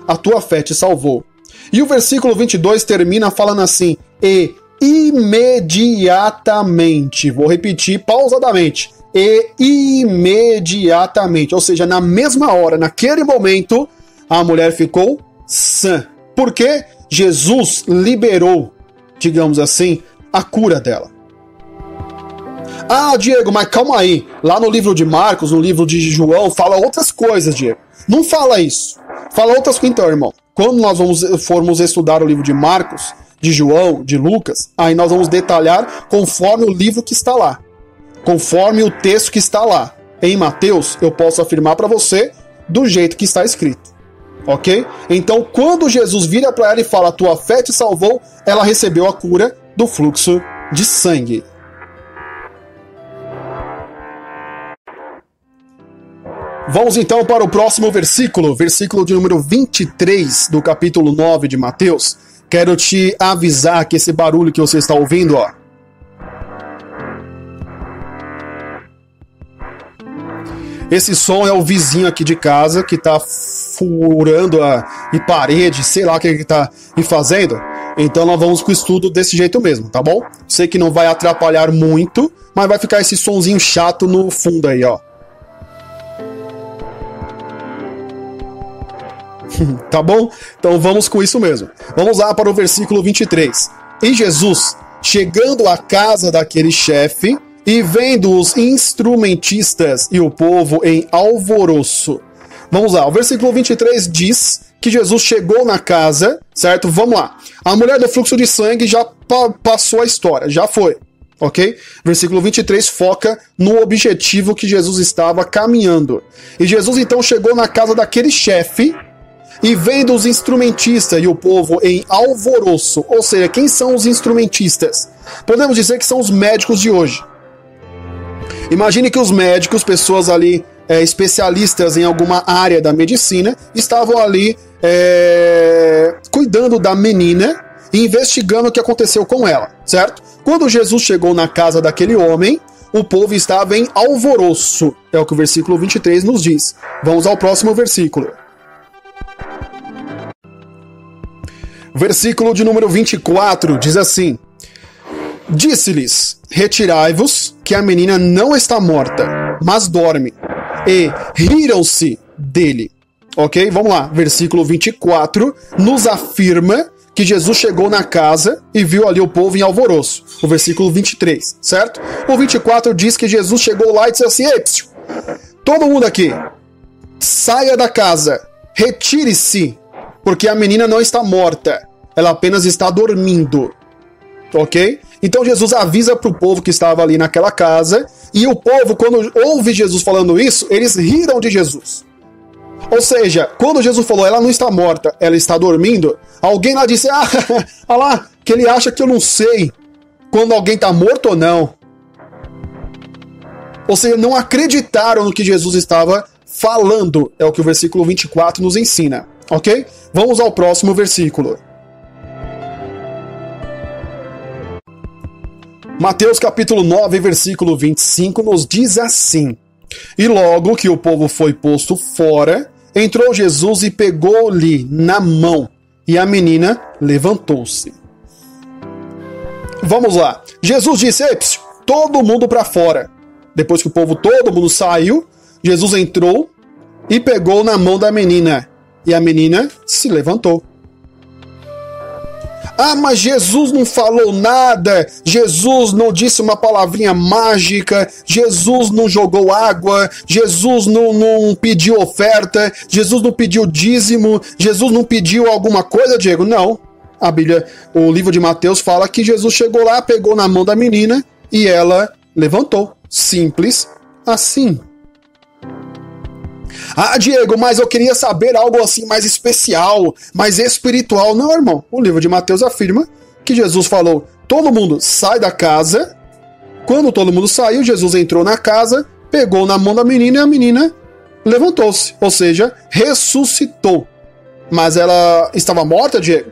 A tua fé te salvou. E o versículo 22 termina falando assim, e imediatamente, vou repetir pausadamente, e imediatamente, ou seja, na mesma hora, naquele momento, a mulher ficou sã. Por quê? Jesus liberou, digamos assim, a cura dela. Ah, Diego, mas calma aí. Lá no livro de Marcos, no livro de João, fala outras coisas, Diego. Não fala isso. Fala outras coisas. Então, irmão, quando nós formos estudar o livro de Marcos, de João, de Lucas, aí nós vamos detalhar conforme o livro que está lá. Conforme o texto que está lá. Em Mateus, eu posso afirmar para você do jeito que está escrito. Ok? Então, quando Jesus vira para ela e fala, tua fé te salvou, ela recebeu a cura do fluxo de sangue. Vamos então para o próximo versículo, versículo de número 23 do capítulo 9 de Mateus. Quero te avisar que esse barulho que você está ouvindo, ó, esse som é o vizinho aqui de casa que tá furando a parede, sei lá o que ele tá fazendo. Então nós vamos com o estudo desse jeito mesmo, tá bom? Sei que não vai atrapalhar muito, mas vai ficar esse sonzinho chato no fundo aí, ó. Tá bom? Então vamos com isso mesmo. Vamos lá para o versículo 23. E Jesus, chegando à casa daquele chefe, e vendo os instrumentistas e o povo em alvoroço. Vamos lá, o versículo 23 diz que Jesus chegou na casa, certo? Vamos lá. A mulher do fluxo de sangue já passou a história, já foi, ok? Versículo 23 foca no objetivo que Jesus estava caminhando. E Jesus então chegou na casa daquele chefe, e vendo os instrumentistas e o povo em alvoroço. Ou seja, quem são os instrumentistas? Podemos dizer que são os médicos de hoje. Imagine que os médicos, pessoas ali especialistas em alguma área da medicina, estavam ali cuidando da menina e investigando o que aconteceu com ela, certo? Quando Jesus chegou na casa daquele homem, o povo estava em alvoroço. É o que o versículo 23 nos diz. Vamos ao próximo versículo. Versículo de número 24 diz assim: disse-lhes, retirai-vos, que a menina não está morta, mas dorme. E riram-se dele. Ok? Vamos lá. Versículo 24 nos afirma que Jesus chegou na casa e viu ali o povo em alvoroço. O versículo 23, certo? O 24 diz que Jesus chegou lá e disse assim: ei, psiu, todo mundo aqui, saia da casa, retire-se, porque a menina não está morta, ela apenas está dormindo. Ok? Então Jesus avisa para o povo que estava ali naquela casa, e o povo, quando ouve Jesus falando isso, eles riram de Jesus. Ou seja, quando Jesus falou, ela não está morta, ela está dormindo, alguém lá disse, olha lá, que ele acha que eu não sei quando alguém está morto ou não. Ou seja, não acreditaram no que Jesus estava falando, é o que o versículo 24 nos ensina. Ok? Vamos ao próximo versículo. Mateus capítulo 9, versículo 25 nos diz assim: E logo que o povo foi posto fora, entrou Jesus e pegou-lhe na mão, e a menina levantou-se. Vamos lá. Jesus disse, todo mundo para fora. Depois que o povo todo mundo saiu, Jesus entrou e pegou na mão da menina, e a menina se levantou. Mas Jesus não falou nada, Jesus não disse uma palavrinha mágica, Jesus não jogou água, Jesus não pediu oferta, Jesus não pediu dízimo, Jesus não pediu alguma coisa, Diego? Não. A Bíblia, o livro de Mateus fala que Jesus chegou lá, pegou na mão da menina e ela levantou. Simples assim. Diego, mas eu queria saber algo assim mais especial, mais espiritual. Não, irmão. O livro de Mateus afirma que Jesus falou, todo mundo sai da casa. Quando todo mundo saiu, Jesus entrou na casa, pegou na mão da menina e a menina levantou-se. Ou seja, ressuscitou. Mas ela estava morta, Diego?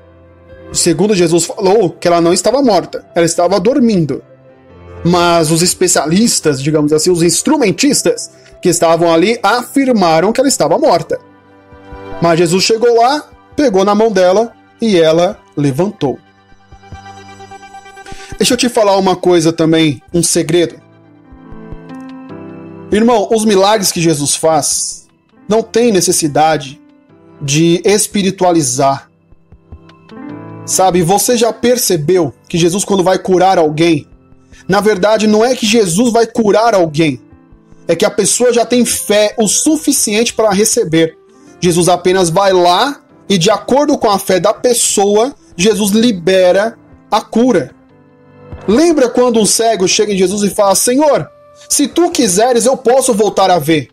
Segundo Jesus falou que ela não estava morta, ela estava dormindo. Mas os especialistas, digamos assim, os instrumentistas que estavam ali afirmaram que ela estava morta. Mas Jesus chegou lá, pegou na mão dela e ela levantou. Deixa eu te falar uma coisa também, um segredo. Irmão, os milagres que Jesus faz não tem necessidade de espiritualizar. Sabe, você já percebeu que Jesus, quando vai curar alguém, na verdade não é que Jesus vai curar alguém, é que a pessoa já tem fé o suficiente para receber. Jesus apenas vai lá e, de acordo com a fé da pessoa, Jesus libera a cura. Lembra quando um cego chega em Jesus e fala, Senhor, se tu quiseres eu posso voltar a ver.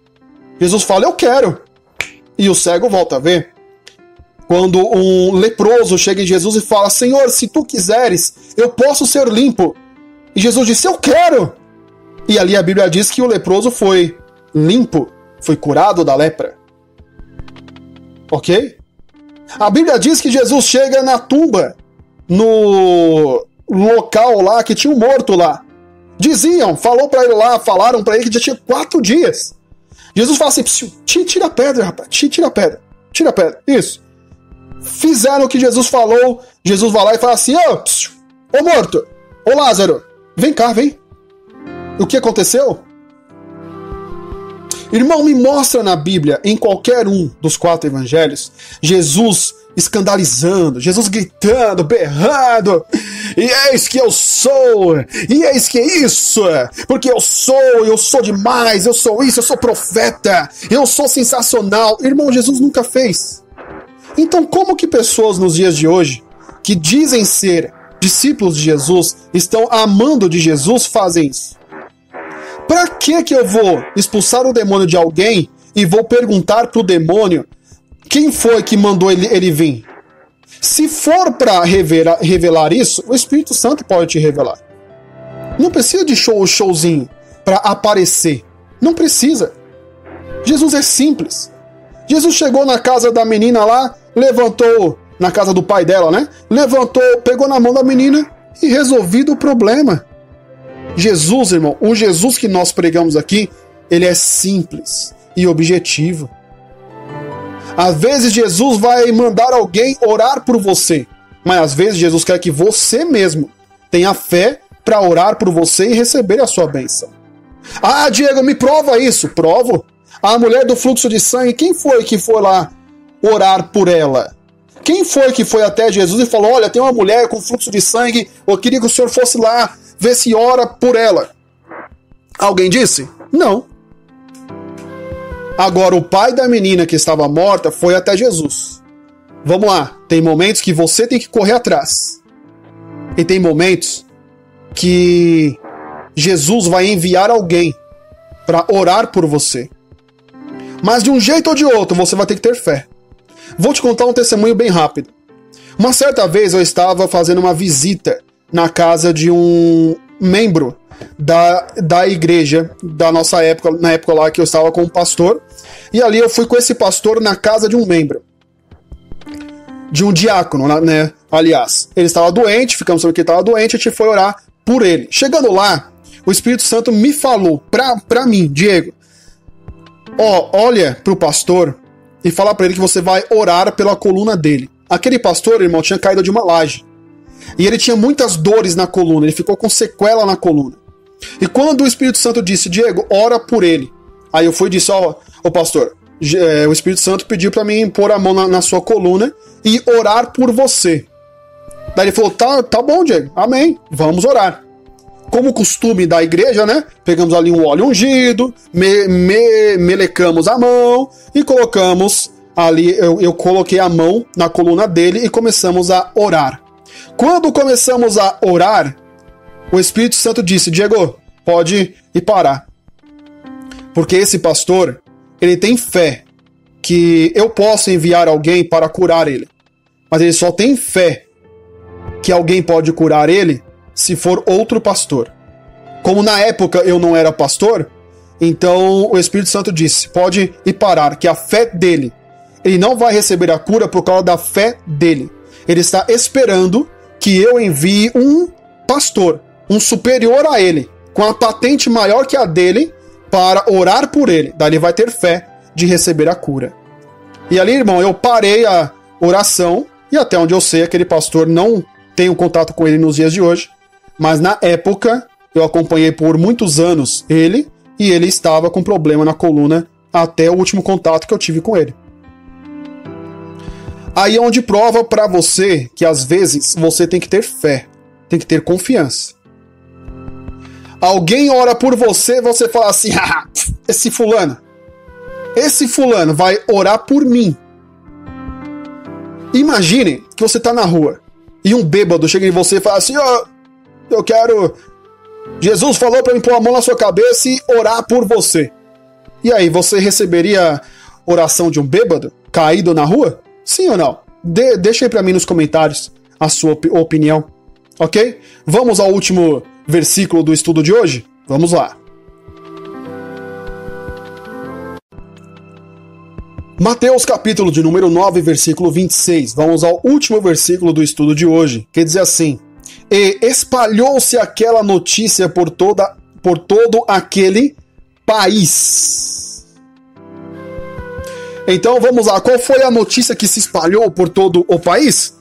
Jesus fala, eu quero. E o cego volta a ver. Quando um leproso chega em Jesus e fala, Senhor, se tu quiseres eu posso ser limpo. E Jesus disse, eu quero. E ali a Bíblia diz que o leproso foi limpo, foi curado da lepra. Ok? A Bíblia diz que Jesus chega na tumba, no local lá que tinha um morto lá. Falaram para ele que já tinha 4 dias. Jesus fala assim, tira a pedra, rapaz, tira a pedra. Isso. Fizeram o que Jesus falou, Jesus vai lá e fala assim, ô morto, ô Lázaro, vem cá, vem. O que aconteceu? Irmão, me mostra na Bíblia, em qualquer um dos 4 evangelhos, Jesus escandalizando, Jesus gritando, berrando, e eis que eu sou, e eis que é isso, porque eu sou demais, eu sou isso, eu sou profeta, eu sou sensacional. Irmão, Jesus nunca fez. Então, como que pessoas nos dias de hoje, que dizem ser discípulos de Jesus, estão amando de Jesus, fazem isso? Pra que eu vou expulsar o demônio de alguém e vou perguntar pro demônio quem foi que mandou ele vir? Se for para revelar isso, o Espírito Santo pode te revelar. Não precisa de showzinho para aparecer. Não precisa. Jesus é simples. Jesus chegou na casa da menina lá, levantou, na casa do pai dela, né? Levantou, pegou na mão da menina e resolvido o problema. Jesus, irmão, o Jesus que nós pregamos aqui, ele é simples e objetivo. Às vezes Jesus vai mandar alguém orar por você, mas às vezes Jesus quer que você mesmo tenha fé para orar por você e receber a sua bênção. Diego, me prova isso. Provo. A mulher do fluxo de sangue, quem foi que foi lá orar por ela? Quem foi que foi até Jesus e falou, olha, tem uma mulher com fluxo de sangue, eu queria que o senhor fosse lá ver se ora por ela? Alguém disse? Não. Agora o pai da menina que estava morta foi até Jesus. Vamos lá, tem momentos que você tem que correr atrás. E tem momentos que Jesus vai enviar alguém para orar por você. Mas de um jeito ou de outro, você vai ter que ter fé. Vou te contar um testemunho bem rápido. Uma certa vez eu estava fazendo uma visita na casa de um membro da igreja da nossa época, na época lá que eu estava com um pastor. E ali eu fui com esse pastor na casa de um membro. De um diácono, né? Aliás, ele estava doente, ficamos sabendo que ele estava doente, a gente foi orar por ele. Chegando lá, o Espírito Santo me falou pra mim, Diego, olha pro pastor e fala pra ele que você vai orar pela coluna dele. Aquele pastor, irmão, tinha caído de uma laje. E ele tinha muitas dores na coluna, ele ficou com sequela na coluna. E quando o Espírito Santo disse, Diego, ora por ele. Aí eu fui e disse, pastor, o Espírito Santo pediu pra mim pôr a mão na sua coluna e orar por você. Daí ele falou, tá bom, Diego, amém, vamos orar. Como costume da igreja, né? Pegamos ali um óleo ungido, melecamos a mão e colocamos ali, eu coloquei a mão na coluna dele e começamos a orar. Quando começamos a orar, o Espírito Santo disse, Diego, pode ir parar. Porque esse pastor, ele tem fé que eu posso enviar alguém para curar ele. Mas ele só tem fé que alguém pode curar ele se for outro pastor. Como na época eu não era pastor, então o Espírito Santo disse, pode ir parar, que a fé dele, ele não vai receber a cura por causa da fé dele. Ele está esperando que eu envie um pastor, um superior a ele, com a patente maior que a dele, para orar por ele. Daí ele vai ter fé de receber a cura. E ali, irmão, eu parei a oração, e até onde eu sei, aquele pastor, não tenho contato com ele nos dias de hoje, mas na época eu acompanhei por muitos anos ele, e ele estava com problema na coluna até o último contato que eu tive com ele. Aí é onde prova pra você que às vezes você tem que ter fé, tem que ter confiança. Alguém ora por você, você fala assim, esse fulano vai orar por mim. Imagine que você tá na rua e um bêbado chega em você e fala assim, eu quero... Jesus falou pra mim pôr a mão na sua cabeça e orar por você. E aí, você receberia oração de um bêbado caído na rua? Sim ou não? Deixa aí pra mim nos comentários a sua opinião, ok? Vamos ao último versículo do estudo de hoje? Vamos lá. Mateus capítulo de número 9, versículo 26. Vamos ao último versículo do estudo de hoje, que diz assim: E espalhou-se aquela notícia por todo aquele país. Então vamos lá, qual foi a notícia que se espalhou por todo o país?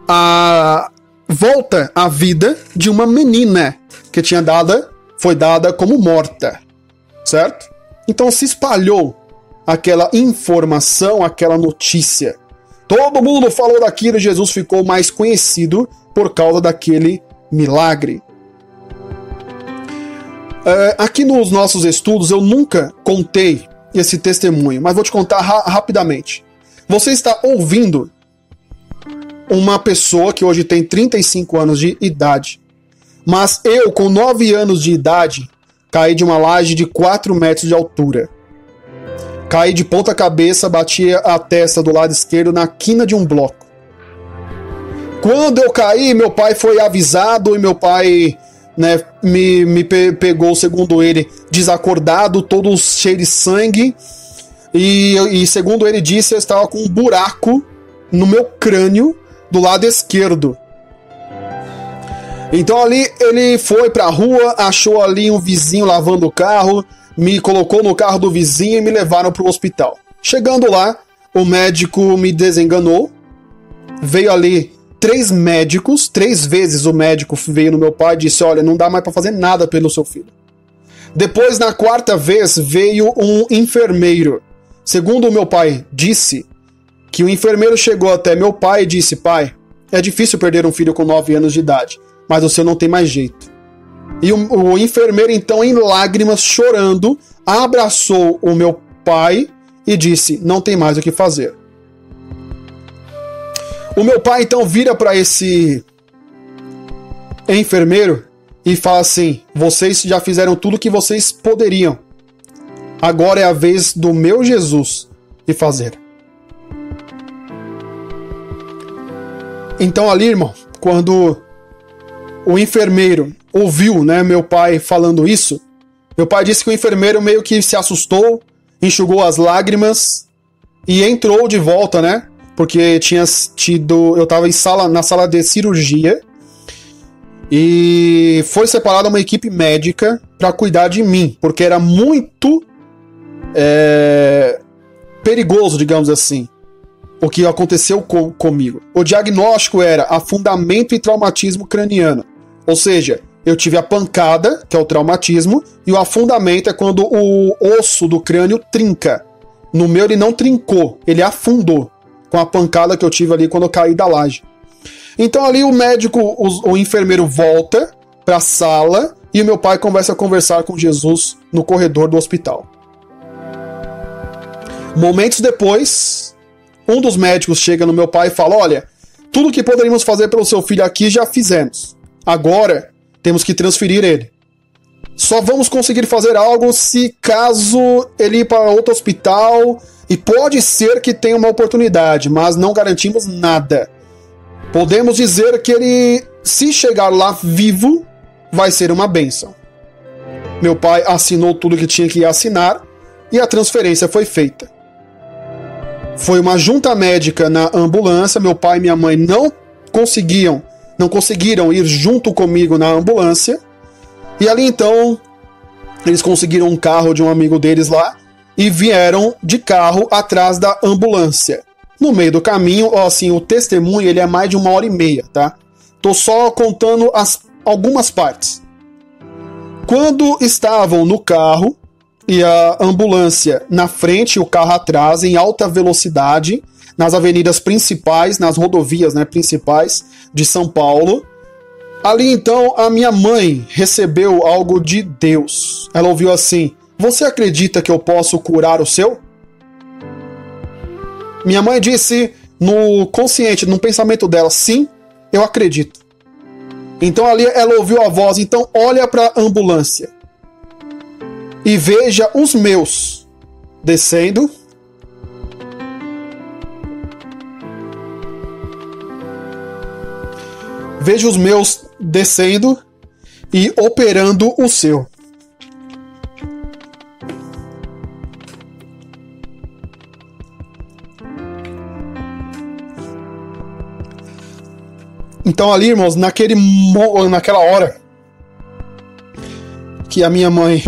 A volta à vida de uma menina que foi dada como morta, certo? Então se espalhou aquela informação, aquela notícia. Todo mundo falou daquilo e Jesus ficou mais conhecido por causa daquele milagre. Aqui nos nossos estudos eu nunca contei esse testemunho, mas vou te contar rapidamente. Você está ouvindo uma pessoa que hoje tem 35 anos de idade, mas eu, com 9 anos de idade, caí de uma laje de 4 metros de altura. Caí de ponta cabeça, bati a testa do lado esquerdo na quina de um bloco. Quando eu caí, meu pai foi avisado e meu pai, né, me pegou, segundo ele, desacordado, todo cheio de sangue. E segundo ele disse, eu estava com um buraco no meu crânio do lado esquerdo. Então ali ele foi pra rua, achou ali um vizinho lavando o carro, me colocou no carro do vizinho e me levaram pro hospital. Chegando lá, o médico me desenganou, veio ali 3 médicos, 3 vezes o médico veio no meu pai e disse, olha, não dá mais pra fazer nada pelo seu filho. Depois, na 4ª vez, veio um enfermeiro. Segundo o meu pai disse, que o enfermeiro chegou até meu pai e disse, pai, é difícil perder um filho com 9 anos de idade, mas o seu não tem mais jeito. E o enfermeiro, então, em lágrimas, chorando, abraçou o meu pai e disse, não tem mais o que fazer. O meu pai então vira para esse enfermeiro e fala assim: vocês já fizeram tudo que vocês poderiam. Agora é a vez do meu Jesus de fazer. Então ali, irmão, quando o enfermeiro ouviu, né, meu pai falando isso, meu pai disse que o enfermeiro meio que se assustou, enxugou as lágrimas e entrou de volta, né? Porque eu tava na sala de cirurgia e foi separada uma equipe médica para cuidar de mim, porque era muito perigoso, digamos assim, o que aconteceu comigo. O diagnóstico era afundamento e traumatismo craniano. Ou seja, eu tive a pancada, que é o traumatismo, e o afundamento é quando o osso do crânio trinca. No meu ele não trincou, ele afundou com a pancada que eu tive ali quando eu caí da laje. Então ali o médico, o enfermeiro volta para a sala e o meu pai começa a conversar com Jesus no corredor do hospital. Momentos depois, um dos médicos chega no meu pai e fala: olha, tudo que poderíamos fazer pelo seu filho aqui já fizemos. Agora temos que transferir ele. Só vamos conseguir fazer algo se caso ele ir para outro hospital, e pode ser que tenha uma oportunidade, mas não garantimos nada. Podemos dizer que ele, se chegar lá vivo, vai ser uma bênção. Meu pai assinou tudo que tinha que assinar e a transferência foi feita. Foi uma junta médica na ambulância. Meu pai e minha mãe não conseguiram ir junto comigo na ambulância. E ali então, eles conseguiram um carro de um amigo deles lá e vieram de carro atrás da ambulância. No meio do caminho, assim, o testemunho ele é mais de 1h30, tá? Tô só contando algumas partes. Quando estavam no carro e a ambulância na frente e o carro atrás, em alta velocidade, nas avenidas principais, nas rodovias, né, principais de São Paulo, ali então a minha mãe recebeu algo de Deus. Ela ouviu assim: você acredita que eu posso curar o seu? Minha mãe disse no consciente, no pensamento dela: sim, eu acredito. Então ali ela ouviu a voz: então olha para a ambulância e veja os meus descendo. Veja os meus descendo e operando o seu. Então ali, irmãos, naquela hora que a minha mãe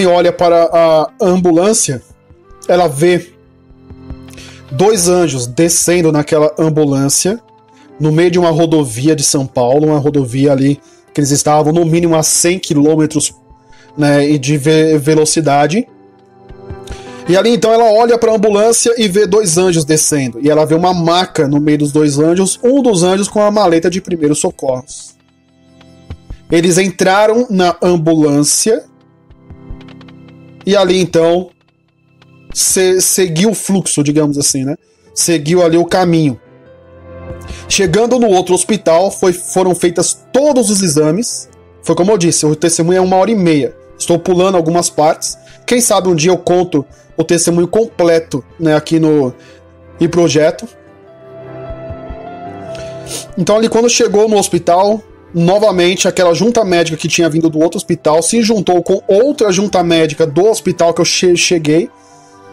olha para a ambulância, ela vê 2 anjos descendo naquela ambulância no meio de uma rodovia de São Paulo, uma rodovia ali que eles estavam no mínimo a 100 km, né, de velocidade. E ali então ela olha para a ambulância e vê 2 anjos descendo. E ela vê uma maca no meio dos 2 anjos, um dos anjos com a maleta de primeiros socorros. Eles entraram na ambulância e ali então seguiu o fluxo, digamos assim, né? Seguiu ali o caminho. Chegando no outro hospital, foram feitas todos os exames. Foi como eu disse, o testemunho é 1h30. Estou pulando algumas partes. Quem sabe um dia eu conto o testemunho completo, né, aqui no projeto. Então ali quando chegou no hospital, novamente aquela junta médica que tinha vindo do outro hospital se juntou com outra junta médica do hospital que eu cheguei.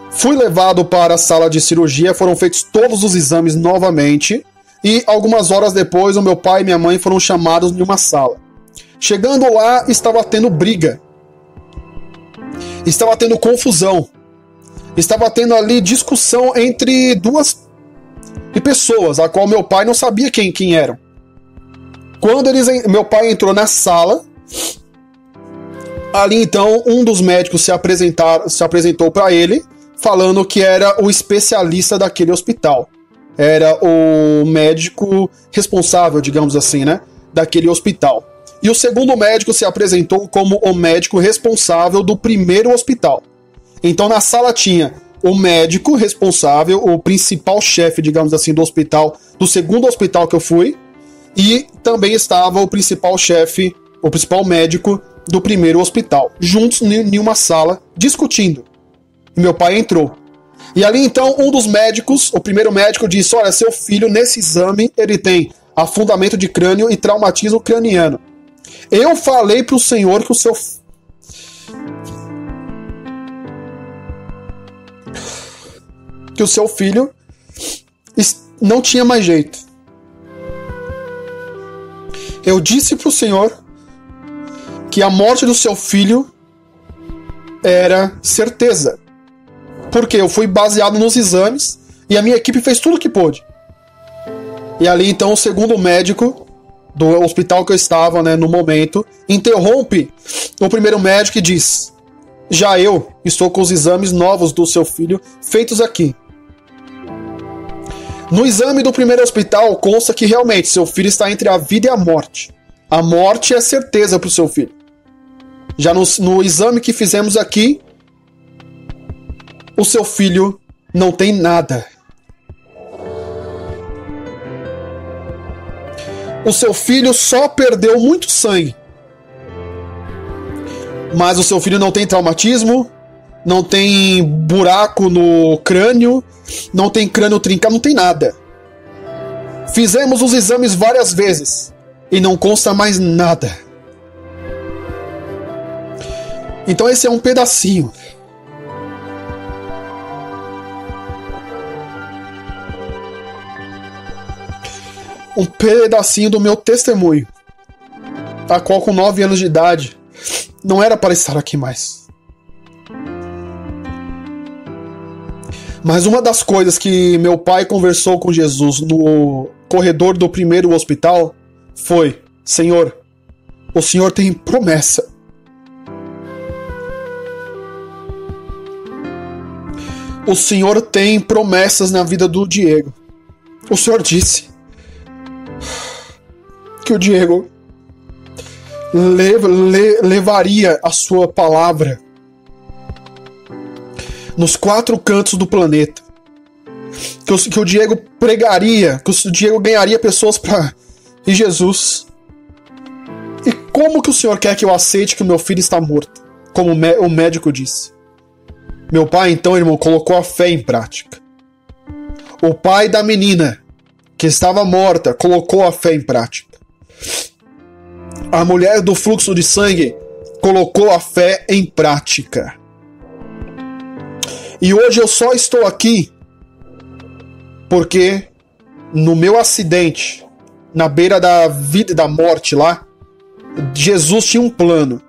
Fui levado para a sala de cirurgia, foram feitos todos os exames novamente. E algumas horas depois, o meu pai e minha mãe foram chamados em uma sala. Chegando lá, estava tendo briga. Estava tendo confusão. Estava tendo ali discussão entre 2 pessoas, a qual meu pai não sabia quem eram. Quando meu pai entrou na sala, ali então um dos médicos se apresentou para ele, falando que era o especialista daquele hospital. Era o médico responsável, digamos assim, né, daquele hospital. E o segundo médico se apresentou como o médico responsável do primeiro hospital. Então na sala tinha o médico responsável, o principal chefe, digamos assim, do hospital, do segundo hospital que eu fui, e também estava o principal chefe, o principal médico do primeiro hospital, juntos em uma sala, discutindo. E meu pai entrou. E ali então um dos médicos, o primeiro médico, disse: olha, seu filho nesse exame ele tem afundamento de crânio e traumatismo craniano. Eu falei pro senhor que o seu filho não tinha mais jeito. Eu disse pro senhor que a morte do seu filho era certeza. Porque eu fui baseado nos exames e a minha equipe fez tudo o que pôde. E ali então o segundo médico do hospital que eu estava, né, no momento, interrompe o primeiro médico e diz: já eu estou com os exames novos do seu filho feitos aqui. No exame do primeiro hospital consta que realmente seu filho está entre a vida e a morte. A morte é certeza para o seu filho. Já no exame que fizemos aqui, o seu filho não tem nada. O seu filho só perdeu muito sangue. Mas o seu filho não tem traumatismo, não tem buraco no crânio, não tem crânio trincado, não tem nada. Fizemos os exames várias vezes e não consta mais nada. Então esse é um pedacinho. Um pedacinho do meu testemunho, a qual com 9 anos de idade não era para estar aqui mais. Mas uma das coisas que meu pai conversou com Jesus no corredor do primeiro hospital foi: Senhor, o Senhor tem promessa. O Senhor tem promessas na vida do Diego. O Senhor disse que o Diego levaria a sua palavra nos 4 cantos do planeta. Que o Diego pregaria, que o Diego ganharia pessoas para ir Jesus. E como que o Senhor quer que eu aceite que o meu filho está morto? Como o médico disse. Meu pai, então, irmão, colocou a fé em prática. O pai da menina que estava morta colocou a fé em prática. A mulher do fluxo de sangue colocou a fé em prática. E hoje eu só estou aqui porque no meu acidente, na beira da vida e da morte lá, Jesus tinha um plano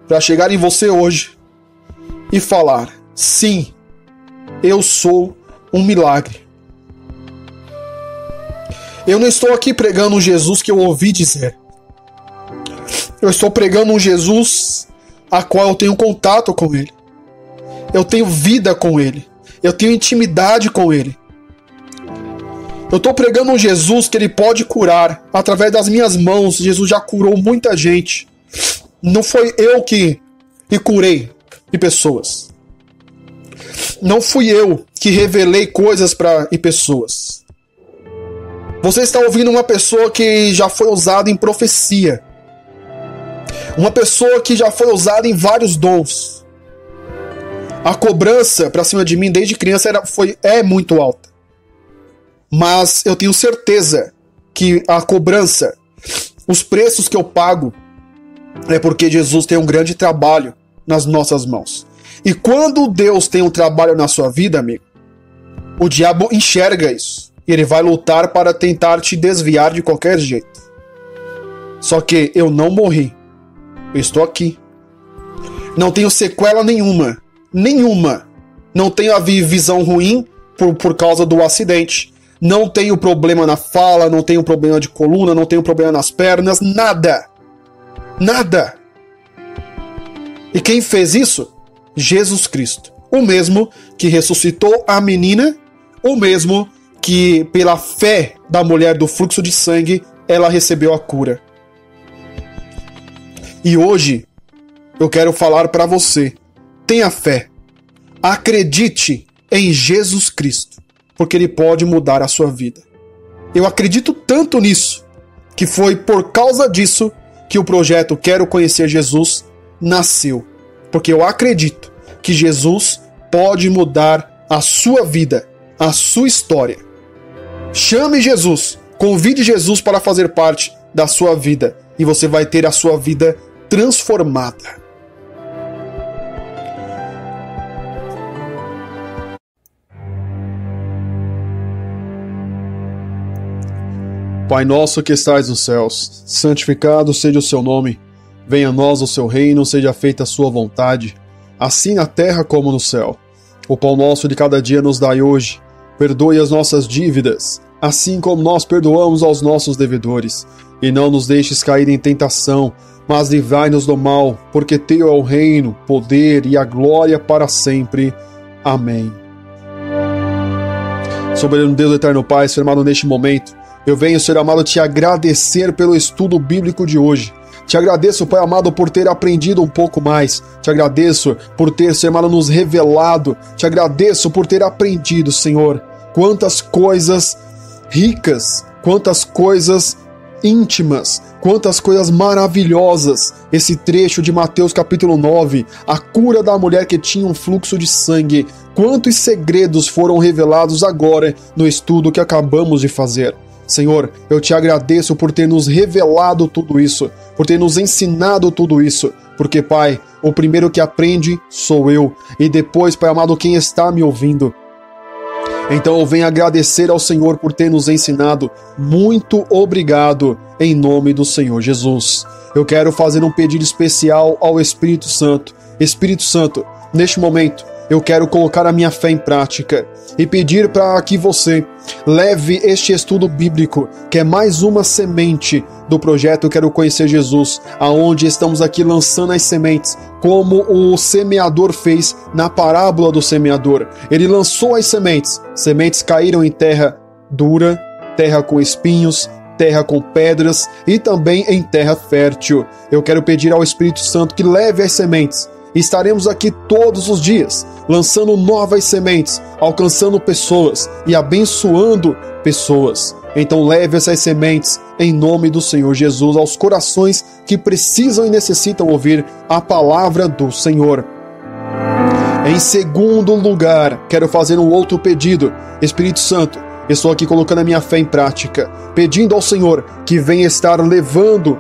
para chegar em você hoje e falar: sim, eu sou um milagre. Eu não estou aqui pregando um Jesus que eu ouvi dizer. Eu estou pregando um Jesus a qual eu tenho contato com ele. Eu tenho vida com ele. Eu tenho intimidade com ele. Eu estou pregando um Jesus que ele pode curar. Através das minhas mãos, Jesus já curou muita gente. Não foi eu que curei de pessoas. Não fui eu que revelei coisas para pessoas. Você está ouvindo uma pessoa que já foi usada em profecia. Uma pessoa que já foi usada em vários dons. A cobrança para cima de mim desde criança é muito alta. Mas eu tenho certeza que a cobrança, os preços que eu pago, é porque Jesus tem um grande trabalho nas nossas mãos. E quando Deus tem um trabalho na sua vida, amigo, o diabo enxerga isso. E ele vai lutar para tentar te desviar de qualquer jeito. Só que eu não morri. Eu estou aqui. Não tenho sequela nenhuma. Nenhuma. Não tenho a visão ruim por causa do acidente. Não tenho problema na fala, não tenho problema de coluna, não tenho problema nas pernas, nada. Nada. E quem fez isso? Jesus Cristo. O mesmo que ressuscitou a menina, o mesmo que pela fé da mulher do fluxo de sangue, ela recebeu a cura. E hoje eu quero falar para você: tenha fé, acredite em Jesus Cristo, porque Ele pode mudar a sua vida. Eu acredito tanto nisso, que foi por causa disso que o projeto Quero Conhecer Jesus nasceu. Porque eu acredito que Jesus pode mudar a sua vida, a sua história. Chame Jesus, convide Jesus para fazer parte da sua vida e você vai ter a sua vida transformada. Pai nosso que estais nos céus, santificado seja o seu nome. Venha a nós o seu reino, seja feita a sua vontade, assim na terra como no céu. O pão nosso de cada dia nos dai hoje. Perdoe as nossas dívidas, assim como nós perdoamos aos nossos devedores. E não nos deixes cair em tentação, mas livrai-nos do mal, porque teu é o reino, poder e a glória para sempre. Amém. Soberano Deus, eterno Pai, firmado neste momento, eu venho, Senhor amado, te agradecer pelo estudo bíblico de hoje. Te agradeço, Pai amado, por ter aprendido um pouco mais. Te agradeço por ter, Senhor amado, nos revelado. Te agradeço por ter aprendido, Senhor. Quantas coisas ricas, quantas coisas íntimas, quantas coisas maravilhosas. Esse trecho de Mateus capítulo 9, a cura da mulher que tinha um fluxo de sangue. Quantos segredos foram revelados agora no estudo que acabamos de fazer. Senhor, eu te agradeço por ter nos revelado tudo isso, por ter nos ensinado tudo isso, porque, Pai, o primeiro que aprende sou eu, e depois, Pai amado, quem está me ouvindo. Então eu venho agradecer ao Senhor por ter nos ensinado. Muito obrigado, em nome do Senhor Jesus. Eu quero fazer um pedido especial ao Espírito Santo. Espírito Santo, neste momento, eu quero colocar a minha fé em prática e pedir para que você leve este estudo bíblico, que é mais uma semente do projeto Quero Conhecer Jesus, aonde estamos aqui lançando as sementes, como o semeador fez na parábola do semeador. Ele lançou as sementes, sementes caíram em terra dura, terra com espinhos, terra com pedras e também em terra fértil. Eu quero pedir ao Espírito Santo que leve as sementes. Estaremos aqui todos os dias, lançando novas sementes, alcançando pessoas e abençoando pessoas. Então leve essas sementes em nome do Senhor Jesus aos corações que precisam e necessitam ouvir a palavra do Senhor. Em segundo lugar, quero fazer um outro pedido. Espírito Santo, estou aqui colocando a minha fé em prática, pedindo ao Senhor que venha estar levando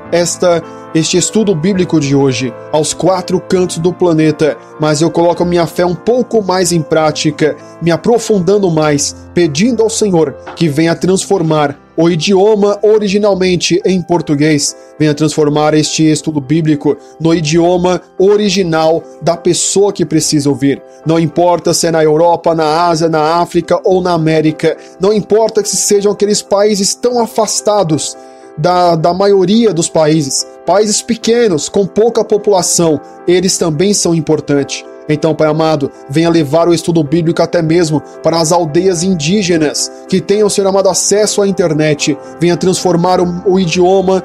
este estudo bíblico de hoje aos 4 cantos do planeta, mas eu coloco a minha fé um pouco mais em prática, me aprofundando mais, pedindo ao Senhor que venha transformar o idioma originalmente em português, venha transformar este estudo bíblico no idioma original da pessoa que precisa ouvir. Não importa se é na Europa, na Ásia, na África ou na América, não importa que sejam aqueles países tão afastados da maioria dos países pequenos, com pouca população, eles também são importantes. Então, Pai amado, venha levar o estudo bíblico até mesmo para as aldeias indígenas que tenham, Senhor amado, acesso à internet. Venha transformar o idioma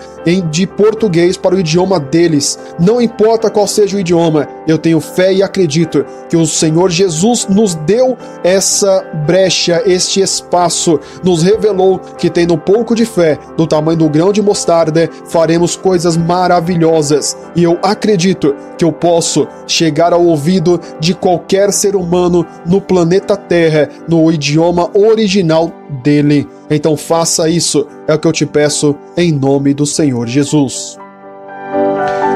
de português para o idioma deles. Não importa qual seja o idioma, eu tenho fé e acredito que o Senhor Jesus nos deu essa brecha, este espaço, nos revelou que tendo um pouco de fé, do tamanho do grão de mostarda, faremos coisas maravilhosas. E eu acredito que eu posso chegar ao ouvido de qualquer ser humano no planeta Terra, no idioma original dele. Então faça isso, é o que eu te peço em nome do Senhor Jesus.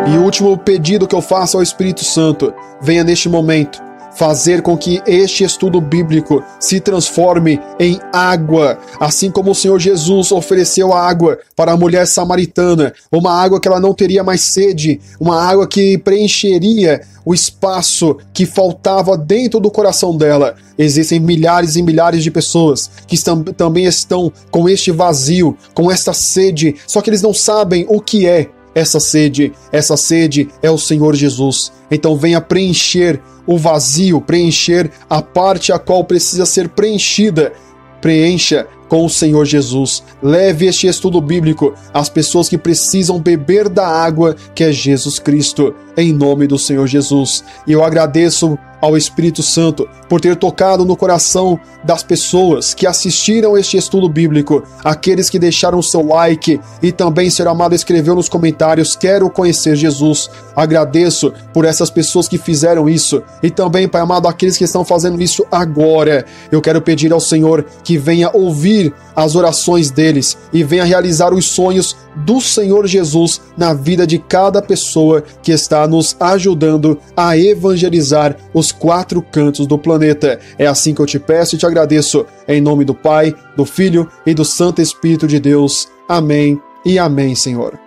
E o último pedido que eu faço ao Espírito Santo, venha neste momento fazer com que este estudo bíblico se transforme em água, assim como o Senhor Jesus ofereceu a água para a mulher samaritana, uma água que ela não teria mais sede, uma água que preencheria o espaço que faltava dentro do coração dela. Existem milhares e milhares de pessoas que também estão com este vazio, com esta sede, só que eles não sabem o que é essa sede. Essa sede é o Senhor Jesus. Então venha preencher o vazio, preencher a parte a qual precisa ser preenchida. Preencha com o Senhor Jesus. Leve este estudo bíblico às pessoas que precisam beber da água que é Jesus Cristo, em nome do Senhor Jesus. E eu agradeço ao Espírito Santo por ter tocado no coração das pessoas que assistiram este estudo bíblico, aqueles que deixaram o seu like e também, Senhor amado, escreveu nos comentários: quero conhecer Jesus. Agradeço por essas pessoas que fizeram isso e também, Pai amado, aqueles que estão fazendo isso agora. Eu quero pedir ao Senhor que venha ouvir as orações deles e venha realizar os sonhos do Senhor Jesus na vida de cada pessoa que está nos ajudando a evangelizar os 4 cantos do planeta. É assim que eu te peço e te agradeço, em nome do Pai, do Filho e do Santo Espírito de Deus. Amém e amém, Senhor.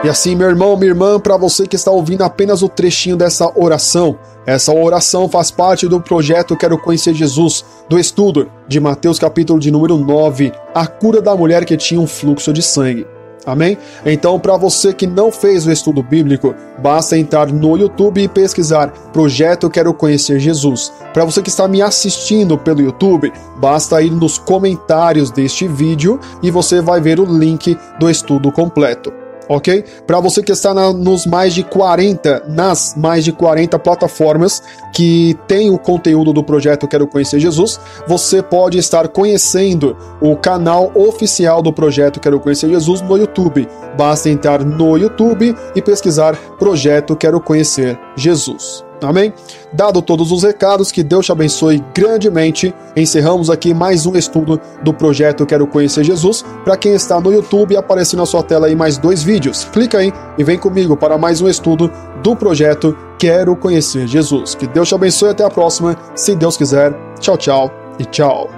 E assim, meu irmão, minha irmã, para você que está ouvindo apenas o trechinho dessa oração, essa oração faz parte do projeto Quero Conhecer Jesus, do estudo de Mateus capítulo de número 9, a cura da mulher que tinha um fluxo de sangue. Amém? Então, para você que não fez o estudo bíblico, basta entrar no YouTube e pesquisar Projeto Quero Conhecer Jesus. Para você que está me assistindo pelo YouTube, basta ir nos comentários deste vídeo e você vai ver o link do estudo completo. Ok? Para você que está nas mais de 40 plataformas que tem o conteúdo do projeto Quero Conhecer Jesus, você pode estar conhecendo o canal oficial do projeto Quero Conhecer Jesus no YouTube. Basta entrar no YouTube e pesquisar Projeto Quero Conhecer Jesus. Amém? Dado todos os recados, que Deus te abençoe grandemente. Encerramos aqui mais um estudo do projeto Quero Conhecer Jesus. Para quem está no YouTube, aparece na sua tela aí mais 2 vídeos. Clica aí e vem comigo para mais um estudo do projeto Quero Conhecer Jesus. Que Deus te abençoe, até a próxima, se Deus quiser. Tchau, tchau e tchau.